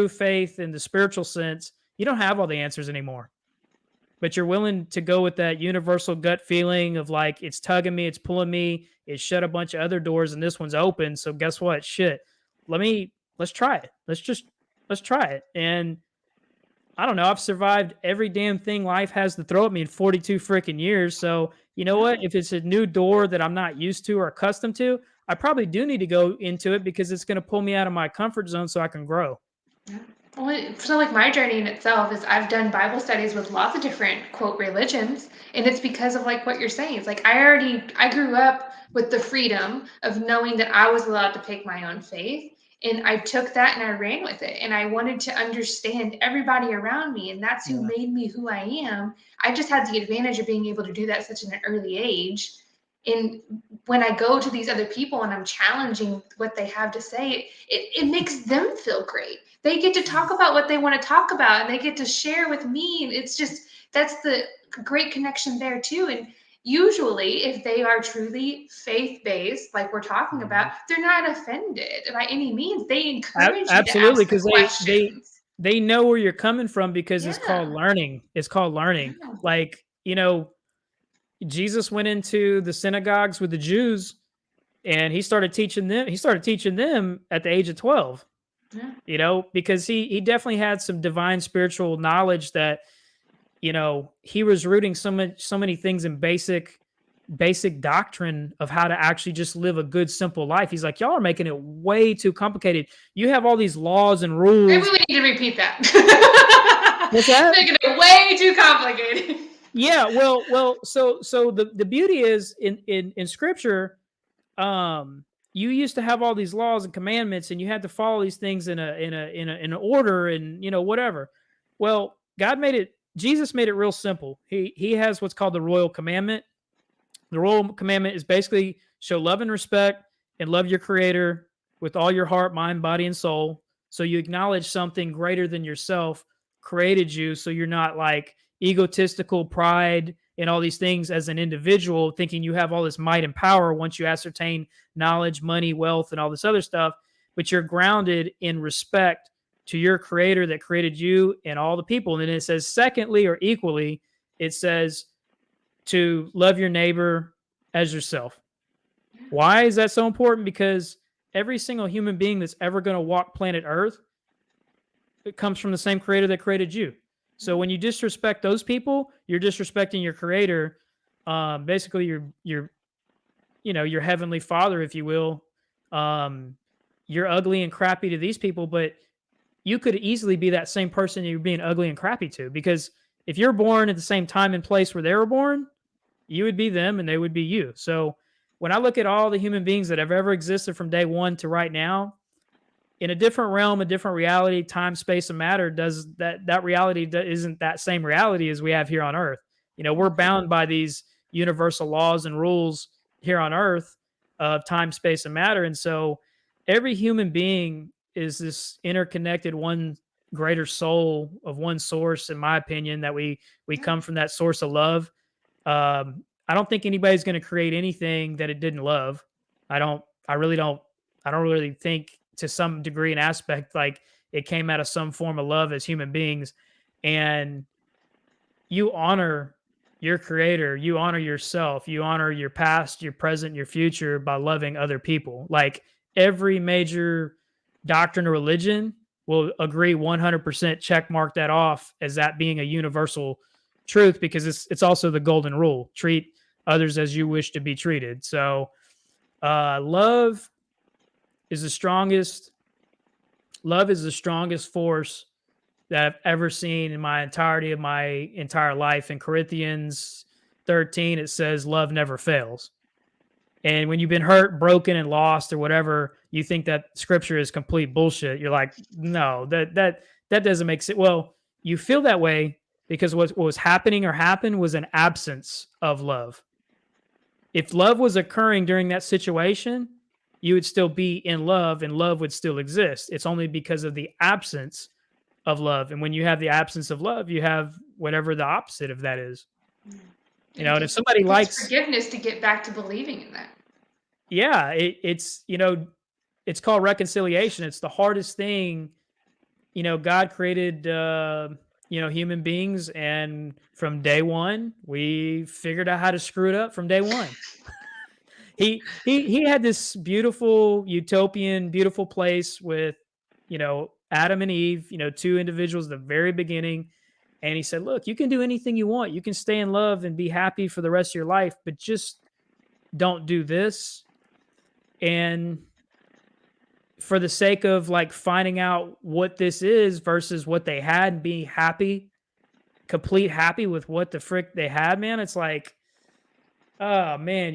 S2: faith in the spiritual sense, you don't have all the answers anymore. But you're willing to go with that universal gut feeling of like it's tugging me, it's pulling me, it shut a bunch of other doors and this one's open. So guess what? Shit. Let's try it. Let's try it. And I don't know. I've survived every damn thing life has to throw at me in 42 freaking years. So, you know what?
S1: Yeah.
S2: If it's a new door that I'm not used to or accustomed to, I probably do need to go into it because it's going to pull me out of my comfort zone so I can grow.
S1: Yeah. Well, so like my journey in itself is I've done Bible studies with lots of different quote religions, and it's because of like what you're saying. It's like I grew up with the freedom of knowing that I was allowed to pick my own faith, and I took that and I ran with it, and I wanted to understand everybody around me, and that's who
S2: Yeah.
S1: made me who I am. I just had the advantage of being able to do that at such an early age. And when I go to these other people and I'm challenging what they have to say, it makes them feel great. They get to talk about what they want to talk about and they get to share with me. And it's just, that's the great connection there too. And usually, if they are truly faith based, like we're talking about,
S2: Mhm.
S1: they're not offended by any means. They encourage you to
S2: Absolutely,
S1: ask the
S2: because
S1: questions.
S2: they know where you're coming from because it's called
S1: Yeah.
S2: learning. It's called learning.
S1: Yeah.
S2: Like, Jesus went into the synagogues with the Jews and he started teaching them at the age of 12,
S1: Yeah.
S2: because he definitely had some divine spiritual knowledge that, he was rooting so many things in basic doctrine of how to actually just live a good simple life. He's like, y'all are making it way too complicated. You have all these laws and
S1: Maybe
S2: rules.
S1: we need to repeat that.
S2: What's that?
S1: Making it way too complicated.
S2: Yeah, well, so the beauty is in scripture, you used to have all these laws and commandments and you had to follow these things in an order and whatever. Well, Jesus made it real simple. He has what's called the Royal Commandment. The Royal Commandment is basically show love and respect and love your creator with all your heart, mind, body, and soul. So you acknowledge something greater than yourself created you. So you're not like egotistical pride and all these things as an individual, thinking you have all this might and power once you ascertain knowledge, money, wealth, and all this other stuff. But you're grounded in respect to your creator that created you and all the people. And then it says, secondly, or equally, it says, to love your neighbor as yourself. Why is that so important? Because every single human being that's ever going to walk planet Earth, it comes from the same creator that created you. So when you disrespect those people, you're disrespecting your creator. Basically, your heavenly father, if you will. Um, you're ugly and crappy to these people, but you could easily be that same person you're being ugly and crappy to. Because if you're born at the same time and place where they were born, you would be them and they would be you. So when I look at all the human beings that have ever existed from day one to right now, in a different realm, a different reality, time, space, and matter, does that reality isn't that same reality as we have here on Earth. We're bound by these universal laws and rules here on Earth of time, space, and matter. And so every human being is this interconnected one greater soul of one source, in my opinion, that we
S1: Yeah.
S2: come from that source of love. I don't think anybody's going to create anything that it didn't love. I don't. I really don't. I don't really think, to some degree and aspect, like it came out of some form of love as human beings. And you honor your creator, you honor yourself, you honor your past, your present, your future by loving other people. Like every major doctrine or religion will agree 100% check mark that off as that being a universal truth, because it's also the golden rule: treat others as you wish to be treated. So love is the strongest love is the strongest force that I've ever seen in my entirety of my entire life. In Corinthians 13, it says, love never fails. And when you've been hurt, broken, and lost, or whatever, you think that scripture is complete bullshit. You're like, no, that doesn't make sense. Well, you feel that way because what was happening or happened was an absence of love. If love was occurring during that situation, you would still be in love and love would still exist. It's only because of the absence of love. And when you have the absence of love, you have whatever the opposite of that is.
S1: It
S2: And if
S1: just
S2: somebody
S1: takes
S2: likes,
S1: forgiveness to get back to believing in that.
S2: yeah, it's called reconciliation. It's the hardest thing. God created, human beings, and from day one, we figured out how to screw it up from day one. He had this beautiful utopian, beautiful place with, Adam and Eve, two individuals at the very beginning. And he said, look, you can do anything you want. You can stay in love and be happy for the rest of your life, but just don't do this. And for the sake of like finding out what this is versus what they had and being happy, complete happy with what the frick they had, man, it's like, oh man,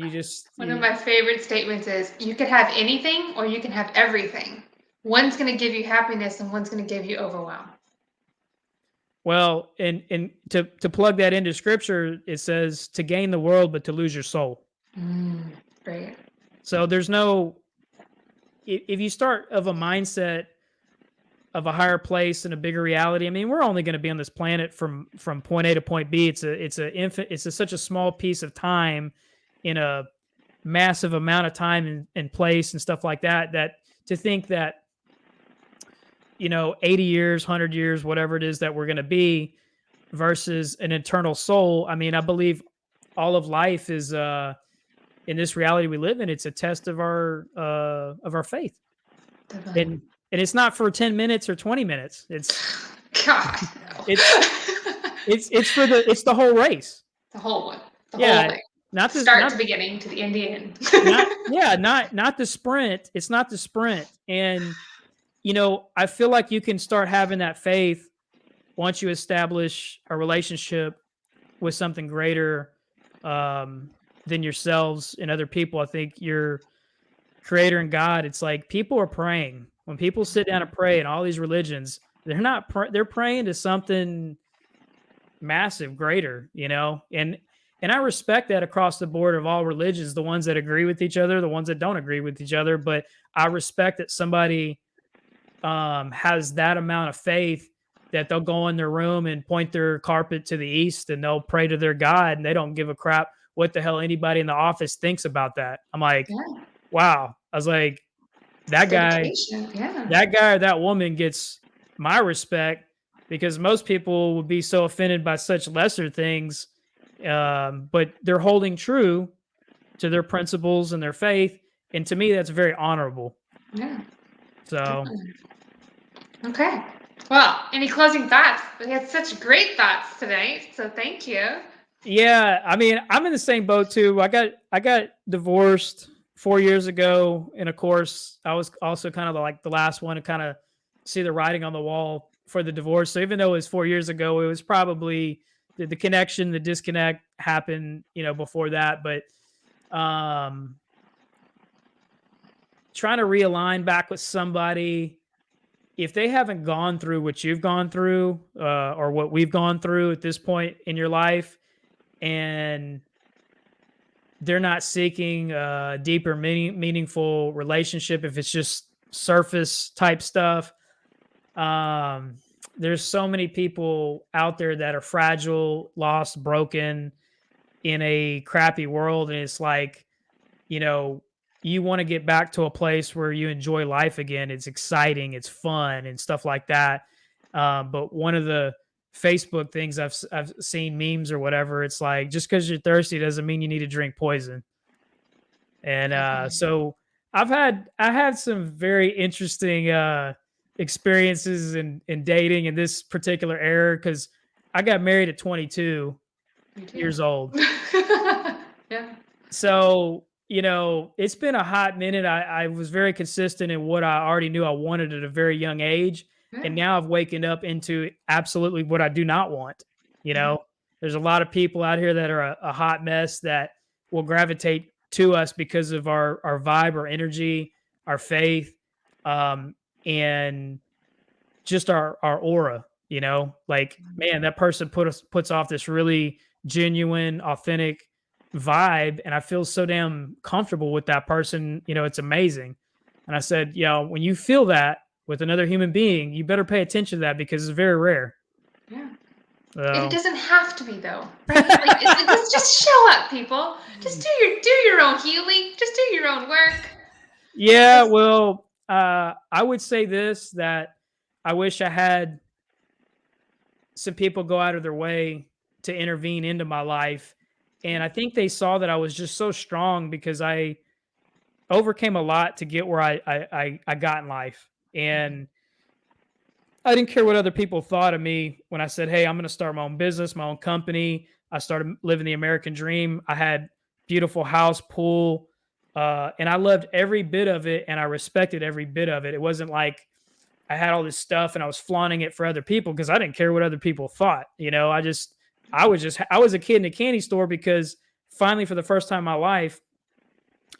S1: One of my favorite statements is you could have anything or you can have everything. One's going to give you happiness and one's going to give you overwhelm.
S2: Well, and to plug that into scripture, it says to gain the world, but to lose your soul.
S1: Great.
S2: So there's no, if you start of a mindset of a higher place and a bigger reality, I mean, we're only going to be on this planet from point A to point B. It's such a small piece of time in a massive amount of time and place and stuff like that, that to think that, 80 years, 100 years, whatever it is that we're going to be versus an eternal soul. I mean, I believe all of life is, in this reality we live in, it's a test of our faith.
S1: Definitely.
S2: And it's not for 10 minutes or 20 minutes. It's
S1: God. No.
S2: it's the whole race.
S1: The whole one. The whole thing.
S2: Not the
S1: start to beginning to the end.
S2: Not the sprint. It's not the sprint. And I feel like you can start having that faith once you establish a relationship with something greater than yourselves and other people. I think your creator and God, it's like people are praying. When people sit down and pray in all these religions, they're praying to something massive, greater, and I respect that across the board of all religions, the ones that agree with each other, the ones that don't agree with each other. But I respect that somebody has that amount of faith that they'll go in their room and point their carpet to the east and they'll pray to their God and they don't give a crap what the hell anybody in the office thinks about that. I'm like, wow. I was like, that guy or that woman gets my respect, because most people would be so offended by such lesser things. But they're holding true to their principles and their faith. And to me, that's very honorable.
S1: Yeah.
S2: So.
S1: Definitely. Okay. Well, any closing thoughts? We had such great thoughts tonight, so thank you.
S2: Yeah, I mean, I'm in the same boat too. I got divorced 4 years ago, and of course, I was also kind of like the last one to kind of see the writing on the wall for the divorce. So even though it was 4 years ago, it was probably the connection, the disconnect happened, before that. But trying to realign back with somebody, if they haven't gone through what you've gone through, or what we've gone through at this point in your life, and they're not seeking a deeper, meaningful relationship, if it's just surface type stuff, there's so many people out there that are fragile, lost, broken in a crappy world. And it's like, you want to get back to a place where you enjoy life again. It's exciting, it's fun and stuff like that. But one of the Facebook things I've seen, memes or whatever, it's like, just because you're thirsty doesn't mean you need to drink poison. And so I had some very interesting experiences in dating in this particular era, because I got married at 22 years old.
S1: Yeah.
S2: So, it's been a hot minute. I was very consistent in what I already knew I wanted at a very young age. And now I've waken up into absolutely what I do not want. There's a lot of people out here that are a hot mess that will gravitate to us because of our vibe, our energy, our faith, and just our aura, like, man, that person puts off this really genuine, authentic vibe. And I feel so damn comfortable with that person. It's amazing. And I said, when you feel that with another human being, you better pay attention to that, because it's very rare.
S1: Yeah.
S2: So.
S1: It doesn't have to be, though, right? Like, just show up, people. Just do your own healing. Just do your own work.
S2: Yeah, well, I would say this, that I wish I had some people go out of their way to intervene into my life. And I think they saw that I was just so strong, because I overcame a lot to get where I got in life. And I didn't care what other people thought of me when I said, "Hey, I'm going to start my own business, my own company." I started living the American dream. I had beautiful house, pool, and I loved every bit of it, and I respected every bit of it. It wasn't like I had all this stuff and I was flaunting it for other people because I didn't care what other people thought. I was a kid in a candy store because finally, for the first time in my life,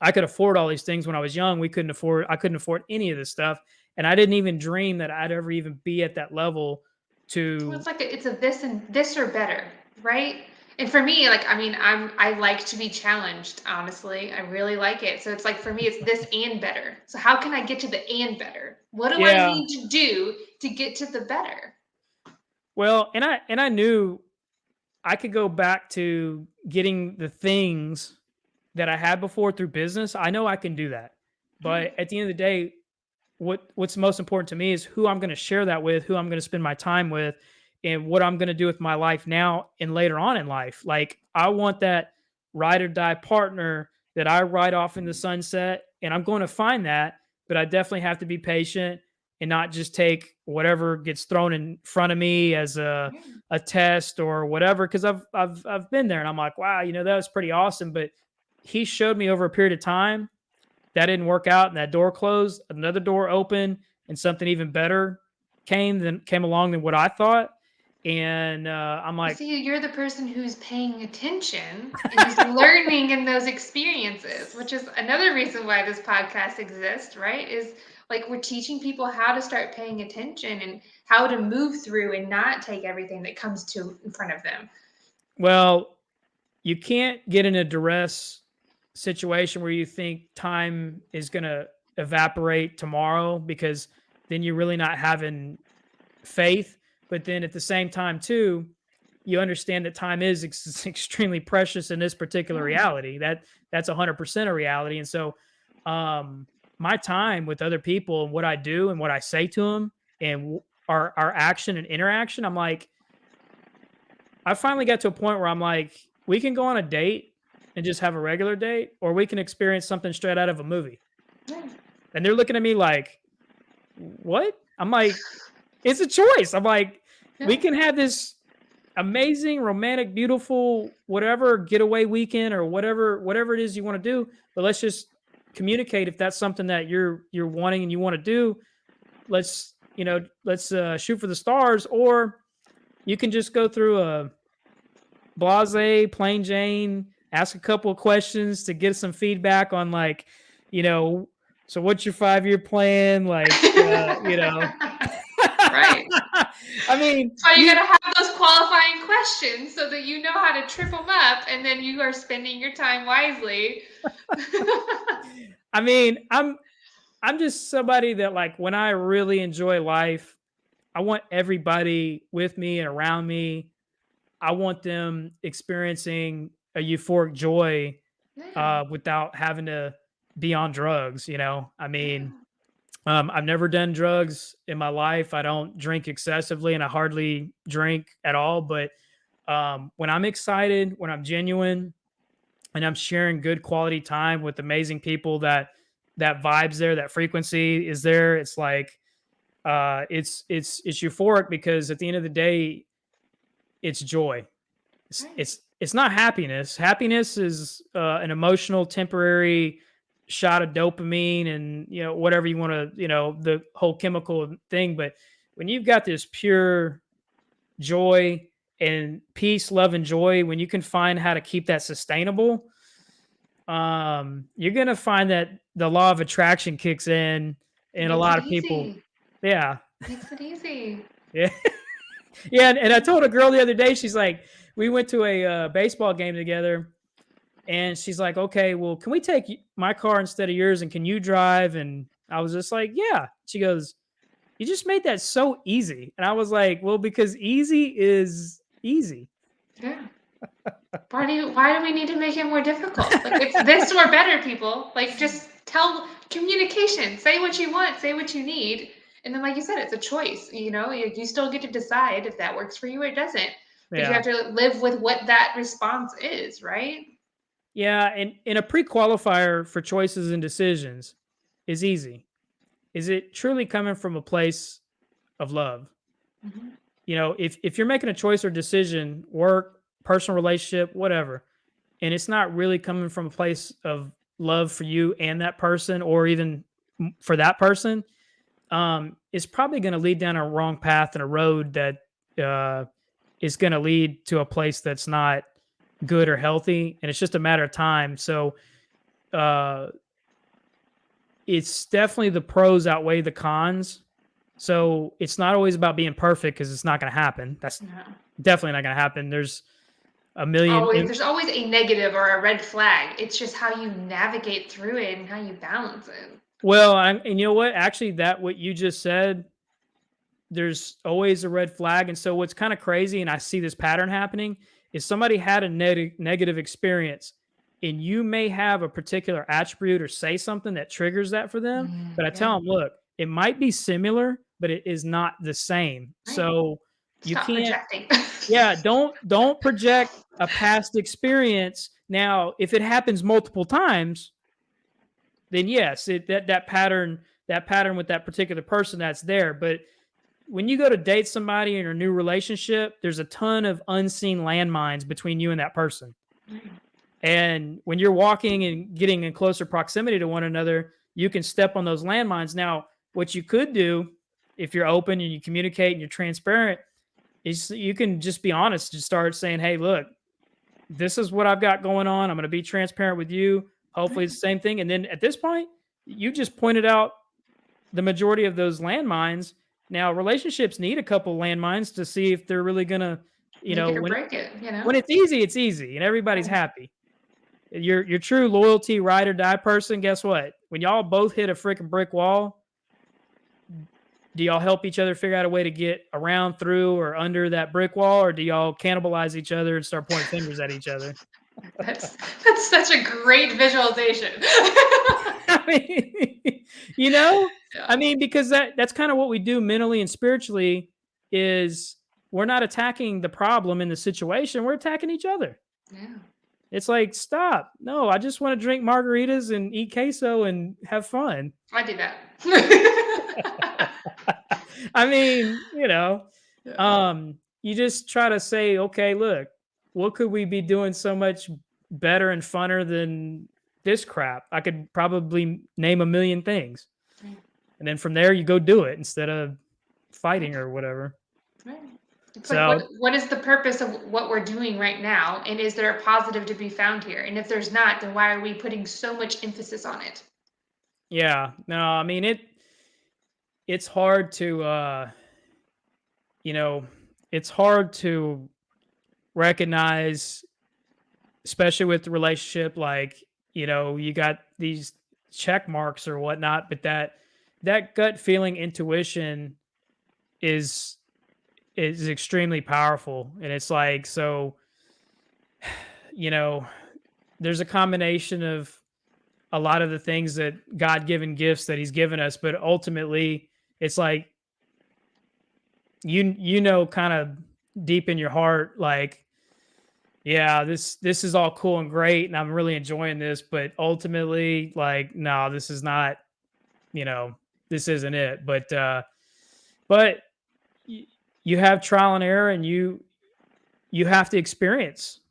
S2: I could afford all these things when I was young. I couldn't afford any of this stuff. And I didn't even dream that I'd ever even be at that level
S1: Well,
S2: to,
S1: it's like it's a this and this or better, right? And for me, like I mean, I like to be challenged, honestly. I really like it. So it's like for me, it's this and better. So how can I get to the and better? What do I
S2: yeah.
S1: need to do to get to the better?
S2: Well, and I knew I could go back to getting the things that I had before through business. I know I can do that.
S1: Right.
S2: But at the end of the day, what's most important to me is who I'm going to share that with, who I'm going to spend my time with, and what I'm going to do with my life now and later on in life. Like I want that ride or die partner that I ride off in the sunset, and I'm going to find that, but I definitely have to be patient and not just take whatever gets thrown in front of me as
S1: Right.
S2: a test or whatever because I've been there and I'm like, wow, that was pretty awesome, but he showed me over a period of time that didn't work out and that door closed, another door opened and something even better came along than what I thought. And I'm
S1: You
S2: like,
S1: see, you're the person who's paying attention and is learning in those experiences, which is another reason why this podcast exists, right? Is like we're teaching people how to start paying attention and how to move through and not take everything that comes to in front of them.
S2: well, you can't get in a duress situation where you think time is going to evaporate tomorrow because then you're really not having faith. But then at the same time, too, you understand that time is extremely precious in this particular
S1: Right.
S2: reality. That's 100% a reality. And so, um, my time with other people and what I do and what I say to them and our action and interaction, I'm like, I finally got to a point where I'm like, we can go on a date and just have a regular date, or we can experience something straight out of a movie.
S1: Yeah.
S2: And they're looking at me like, what? I'm like, it's a choice. I'm like, we
S1: Yeah.
S2: can have this amazing, romantic, beautiful, whatever getaway weekend or whatever it is you want to do. But let's just communicate if that's something that you're wanting and you want to do. Let's shoot for the stars, or you can just go through a blase, plain Jane, ask a couple of questions to get some feedback on like, you know, so what's your 5-year plan? Like,
S1: Right.
S2: I mean,
S1: So you got to have those qualifying questions so that you know how to trip them up, and then you are spending your time wisely.
S2: I mean, I'm just somebody that like when I really enjoy life, I want everybody with me and around me. I want them experiencing a euphoric joy
S1: Yeah.
S2: without having to be on drugs. I mean,
S1: Yeah.
S2: I've never done drugs in my life. I don't drink excessively, and I hardly drink at all. But when I'm excited, when I'm genuine, and I'm sharing good quality time with amazing people, that vibes there, that frequency is there. It's like it's euphoric because at the end of the day, it's joy. It's
S1: Right.
S2: it's it's not happiness. Happiness is an emotional, temporary shot of dopamine, and whatever you want to, the whole chemical thing. But when you've got this pure joy and peace, love, and joy, when you can find how to keep that sustainable, you're gonna find that the law of attraction kicks in, and a
S1: Makes
S2: lot
S1: it
S2: of people,
S1: easy.
S2: yeah,
S1: Makes it easy.
S2: yeah. Yeah, and I told a girl the other day, she's like, we went to a baseball game together, and she's like, okay, well, can we take my car instead of yours, and can you drive? And I was just like, yeah. She goes, you just made that so easy, and I was like, well, because easy is easy.
S1: Yeah. Why do we need to make it more difficult? Like it's this or better, people. Like just tell communication. Say what you want, say what you need. And then like you said, it's a choice. You still get to decide if that works for you or it doesn't. But you
S2: Yeah,
S1: have to live with what that response is, right?
S2: yeah, and a pre-qualifier for choices and decisions is easy. Is it truly coming from a place of love?
S1: Mhm.
S2: If you're making a choice or decision, work, personal relationship, whatever, and it's not really coming from a place of love for you and that person, or even for that person, it's probably going to lead down a wrong path and a road that uh, is going to lead to a place that's not good or healthy. And it's just a matter of time. So uh, it's definitely the pros outweigh the cons. So it's not always about being perfect because it's not going to happen. That's
S1: Yeah.
S2: definitely not going to happen. There's a million.
S1: There's always a negative or a red flag. It's just how you navigate through it and how you balance it.
S2: Well, and you know what? Actually, that what you just said, there's always a red flag. And so what's kind of crazy, and I see this pattern happening, is somebody had a negative experience, and you may have a particular attribute or say something that triggers that for them. But I
S1: Yeah,
S2: tell them, look, it might be similar, but it is not the same.
S1: right.
S2: So you
S1: Stop
S2: can't,
S1: projecting.
S2: yeah, don't project a past experience. Now, if it happens multiple times, then yes, that pattern with that particular person that's there. But when you go to date somebody in a new relationship, there's a ton of unseen landmines between you and that person. And when you're walking and getting in closer proximity to one another, you can step on those landmines. Now, what you could do if you're open and you communicate and you're transparent is you can just be honest and start saying, hey, look, this is what I've got going on. I'm going to be transparent with you. Hopefully, it's the same thing. And then at this point, you just pointed out the majority of those landmines. Now, relationships need a couple landmines to see if they're really gonna,
S1: Make it or
S2: when
S1: break it, you know?
S2: when it's easy and everybody's
S1: Right.
S2: happy. Your true loyalty, ride or die person. Guess what? When y'all both hit a freaking brick wall, do y'all help each other figure out a way to get around, through, or under that brick wall, or do y'all cannibalize each other and start pointing fingers at each other?
S1: That's such a great visualization.
S2: I mean, you know,
S1: Yeah.
S2: I mean, because that's kind of what we do mentally and spiritually is we're not attacking the problem in the situation, we're attacking each other.
S1: Yeah.
S2: It's like, stop. No, I just want to drink margaritas and eat queso and have fun.
S1: I do that.
S2: I mean,
S1: Yeah.
S2: you just try to say, okay, look, what could we be doing so much better and funner than this crap? I could probably name a million things.
S1: Right.
S2: And then from there, you go do it instead of fighting or whatever.
S1: Right. It's like
S2: So,
S1: what is the purpose of what we're doing right now? And is there a positive to be found here? And if there's not, then why are we putting so much emphasis on it?
S2: yeah, no, I mean, it's hard to, you know, it's hard to recognize, especially with the relationship, like, you got these check marks or whatnot, but that gut feeling intuition is is extremely powerful. And it's like, so, you know, there's a combination of a lot of the things that God-given gifts that he's given us, but ultimately it's like kind of deep in your heart, like, yeah, this is all cool and great and I'm really enjoying this, but ultimately, like, no, this is not, you know, this isn't it. But y- you have trial and error, and you have to experience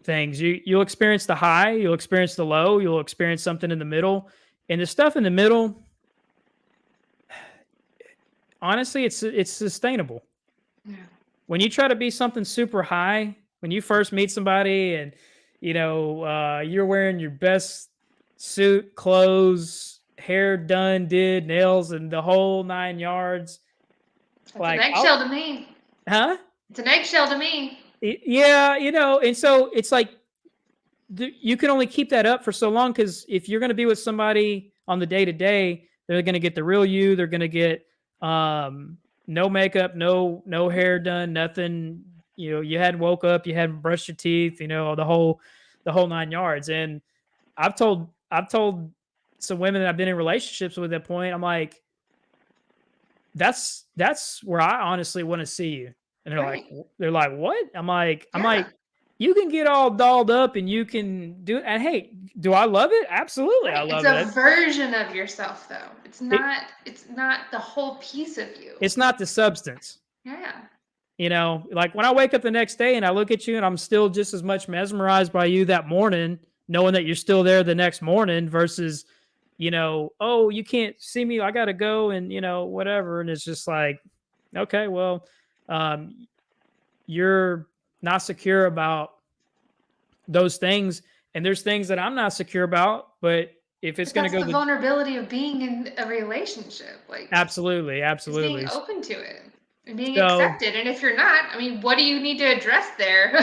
S2: things. You'll experience the high, you'll experience the low, you'll experience something in the middle. And the stuff in the middle, honestly, it's sustainable.
S1: Yeah.
S2: When you try to be something super high, when you first meet somebody and you're wearing your best suit, clothes, hair done, did, nails, and the whole 9 yards,
S1: That's an
S2: like, I'll,
S1: eggshell to me.
S2: huh?
S1: It's an eggshell to me.
S2: Yeah, and so it's like you can only keep that up for so long, because if you're going to be with somebody on the day to day, they're going to get the real you. They're going to get um, no makeup, no hair done, nothing. You hadn't woke up, you hadn't brushed your teeth. The whole 9 yards. And I've told some women that I've been in relationships with at that point. I'm like, that's where I honestly want to see you. And they're like,
S1: Right.
S2: what? I'm like,
S1: Yeah.
S2: you can get all dolled up and you can do, and hey, do I love it? Absolutely. I
S1: Right. It's
S2: love
S1: a
S2: it.
S1: version of yourself though. It's
S2: it
S1: not it's not the whole piece of you.
S2: it's not the substance.
S1: Yeah.
S2: You know, like when I wake up the next day and I look at you and I'm still just as much mesmerized by you that morning, knowing that you're still there the next morning versus, oh, you can't see me. I got to go and, whatever. And it's just like, okay, well, um, you're not secure about those things. And there's things that I'm not secure about, but if it's
S1: But
S2: going to
S1: that's
S2: go
S1: the vulnerability of being in a relationship. Like
S2: absolutely,
S1: is being
S2: absolutely.
S1: open to it and being
S2: So,
S1: accepted. And if you're not, I mean, what do you need to address there?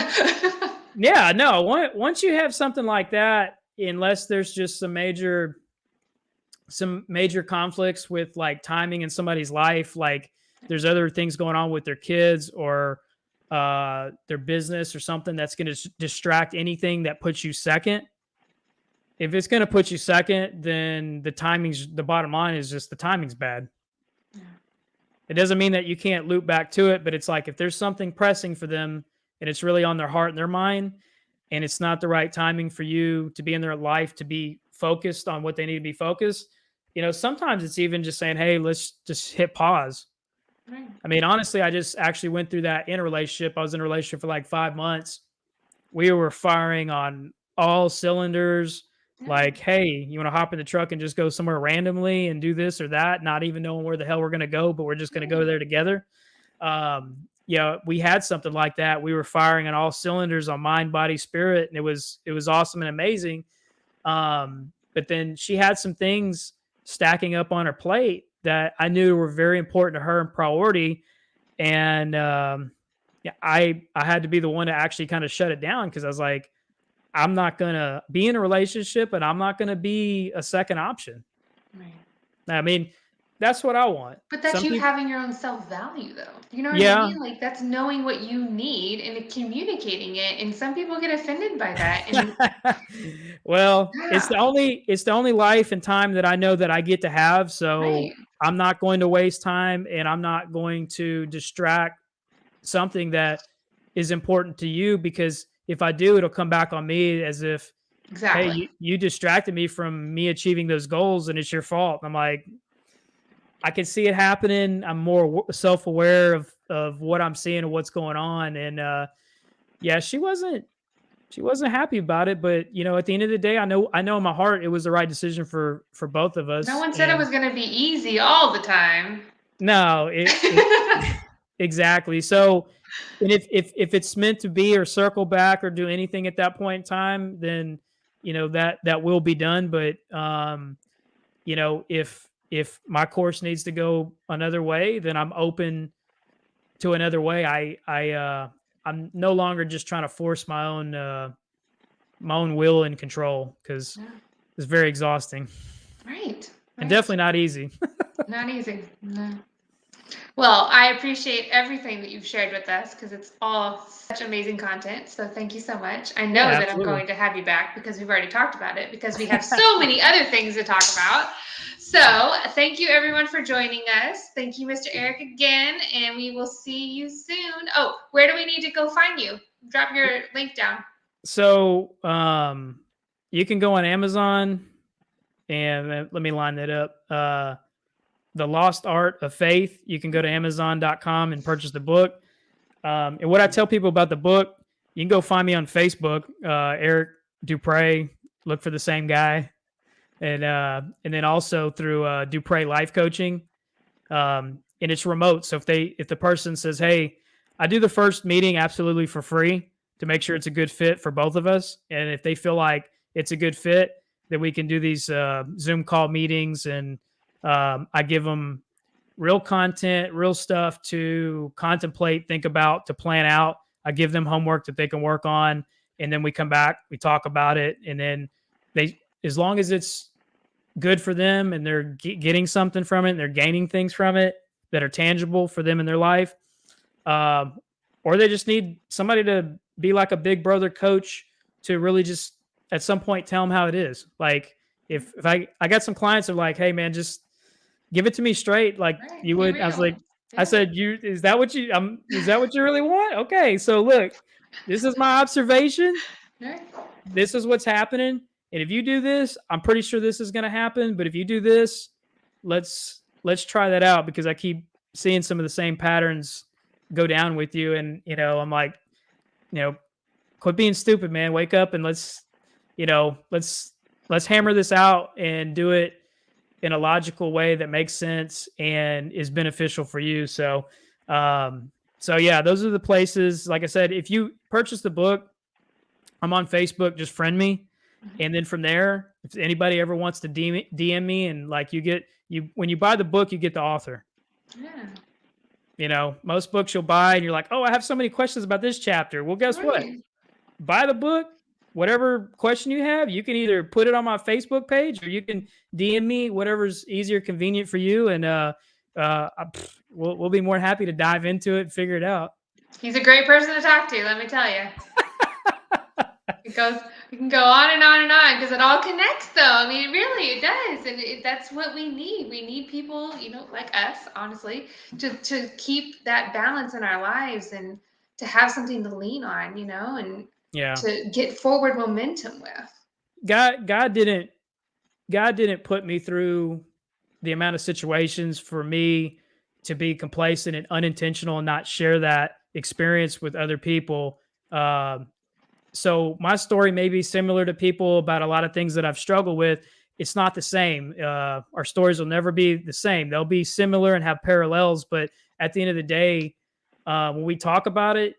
S2: yeah, no, once you have something like that, unless there's just some major conflicts with like timing in somebody's life, like there's other things going on with their kids or their business or something that's going to distract anything that puts you second. If it's going to put you second, then the bottom line is just the timing's bad. It doesn't mean that you can't loop back to it, but it's like if there's something pressing for them and it's really on their heart and their mind, and it's not the right timing for you to be in their life to be focused on what they need to be focused, sometimes it's even just saying, hey, let's just hit pause.
S1: Right.
S2: I mean, honestly, I just actually went through that in a relationship. I was in a relationship for like 5 months. We were firing on all cylinders.
S1: Yeah.
S2: Like, hey, you want to hop in the truck and just go somewhere randomly and do this or that, not even knowing where the hell we're going to go, but we're just going to go there together. We had something like that. We were firing on all cylinders on mind, body, spirit, and it was awesome and amazing. But then she had some things stacking up on her plate that I knew were very important to her and priority. And yeah, I had to be the one to actually kind of shut it down because I was like, I'm not gonna be in a relationship and I'm not gonna be a second option.
S1: Right.
S2: I mean, that's what I want.
S1: But that's
S2: Some
S1: you
S2: people,
S1: having your own self-value though. You know what I
S2: yeah.
S1: mean? Like that's knowing what you need and communicating it. And some people get offended by that. And
S2: Well, it's
S1: yeah,
S2: the only life and time that I know that I get to have. So
S1: right.
S2: I'm not going to waste time and I'm not going to distract something that is important to you because if I do, it'll come back on me as if, hey,
S1: Exactly.
S2: you distracted me from me achieving those goals and it's your fault. I'm like, I can see it happening. I'm more self-aware of what I'm seeing and what's going on. And yeah, she wasn't happy about it, but at the end of the day, I know in my heart it was the right decision for both of
S1: No
S2: us.
S1: one said it
S2: And
S1: was gonna be easy all the time.
S2: no, it exactly. So, and if it's meant to be or circle back or do anything at that point in time, then that will be done. But if my course needs to go another way, then I'm open to another way. I'm no longer just trying to force my own will and control because
S1: Yeah.
S2: it's very exhausting
S1: Right.
S2: and
S1: Right.
S2: definitely not easy.
S1: Not easy. No. Well, I appreciate everything that you've shared with us because it's all such amazing content. So thank you so much. I
S2: Yeah,
S1: know that I'm
S2: absolutely.
S1: going to have you back because we've already talked about it because we have so many other things to talk about. So thank you everyone for joining us. Thank you, Mr. Eric, again, and we will see you soon. Oh, where do we need to go find you? Drop your link down.
S2: So you can go on Amazon and let me line that up. The Lost Art of Faith. You can go to Amazon.com and purchase the book. And what I tell people about the book, you can go find me on Facebook, Eric Dupre. Look for the same guy, and then also through Dupre Life Coaching. And it's remote. So if the person says, "Hey, I do the first meeting absolutely for free to make sure it's a good fit for both of us," and if they feel like it's a good fit, then we can do these Zoom call meetings, and I give them real content, real stuff to contemplate, think about, to plan out. I give them homework that they can work on, and then we come back, we talk about it, and then as long as it's good for them and they're getting something from it and they're gaining things from it that are tangible for them in their life, um, or they just need somebody to be like a big brother coach to really just at some point tell them how it is. Like if I got some clients that are like, hey man, just give it to me straight. Like
S1: Right.
S2: you
S1: Be
S2: would, I was
S1: real.
S2: like, I
S1: Yeah.
S2: said, is that what you really want? Okay. So look, This is my observation.
S1: Right.
S2: This is what's happening. And if you do this, I'm pretty sure this is going to happen. But if you do this, let's try that out because I keep seeing some of the same patterns go down with you. And I'm like, you know, quit being stupid, man. Wake up and let's hammer this out and do it in a logical way that makes sense and is beneficial for you. So yeah, those are the places. Like I said, if you purchase the book, I'm on Facebook. Just friend me, and then from there, if anybody ever wants to DM me, and like you when you buy the book, you get the author.
S1: Yeah.
S2: Most books you'll buy, and you're like, oh, I have so many questions about this chapter. Well, guess what?
S1: Right.
S2: Buy the book. Whatever question you have, you can either put it on my Facebook page or you can DM me, whatever's easier, convenient for you, and we'll be more happy to dive into it and figure it out.
S1: He's a great person to talk to, let me tell you. It goes, we can go on and on and on because it all connects, though. I mean, really, it does, and that's what we need. We need people, like us, honestly, to keep that balance in our lives and to have something to lean on, and
S2: Yeah,
S1: to get forward momentum with.
S2: God didn't put me through the amount of situations for me to be complacent and unintentional and not share that experience with other people. So my story may be similar to people about a lot of things that I've struggled with. It's not the same. Our stories will never be the same. They'll be similar and have parallels, but at the end of the day, when we talk about it,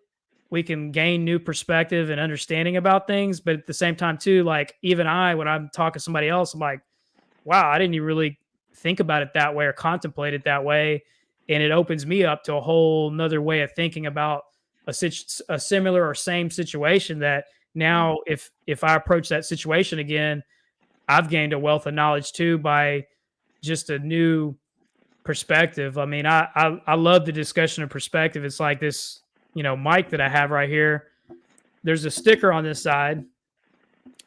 S2: we can gain new perspective and understanding about things. But at the same time, too, like even when I'm talking to somebody else, I'm like, wow, I didn't even really think about it that way or contemplate it that way. And it opens me up to a whole nother way of thinking about a similar or same situation that now if I approach that situation again, I've gained a wealth of knowledge too by just a new perspective. I mean, I love the discussion of perspective. It's like this, mic that I have right here. There's a sticker on this side,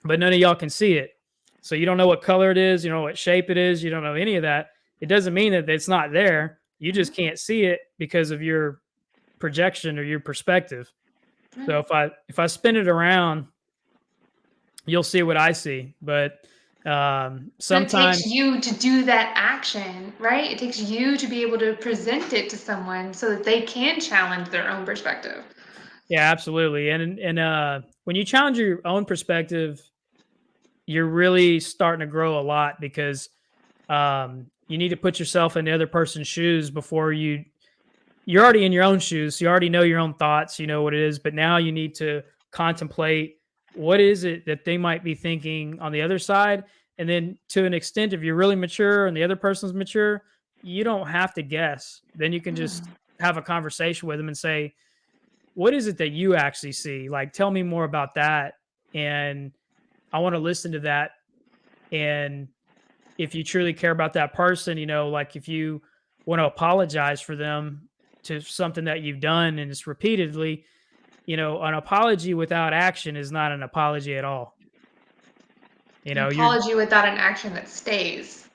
S2: but none of y'all can see it. So you don't know what color it is, you know what shape it is, you don't know any of that. It doesn't mean that it's not there. You just can't see it because of your projection or your perspective. So if I spin it around, you'll see what I see. But
S1: It takes
S2: sometimes,
S1: you to do that action, right? It takes you to be able to present it to someone so that they can challenge their own perspective.
S2: yeah, absolutely. And when you challenge your own perspective, you're really starting to grow a lot because you need to put yourself in the other person's shoes before you're already in your own shoes. So you already know your own thoughts, you know what it is, but now you need to contemplate what is it that they might be thinking on the other side. And then to an extent, if you're really mature and the other person's mature, you don't have to guess. Then you can just have a conversation with them and say, what is it that you actually see? Like, tell me more about that. And I want to listen to that. And if you truly care about that person, like if you want to apologize for them to something that you've done and it's repeatedly, an apology without action is not an apology at all.
S1: An
S2: You're,
S1: apology without an action that stays.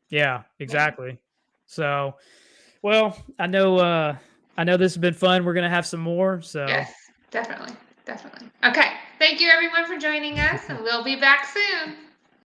S2: yeah,
S1: Yeah.
S2: exactly. So, well, I know this has been fun. We're going to have some more. So,
S1: Yes, definitely. Definitely. Okay. Thank you, everyone, for joining us, and we'll be back soon.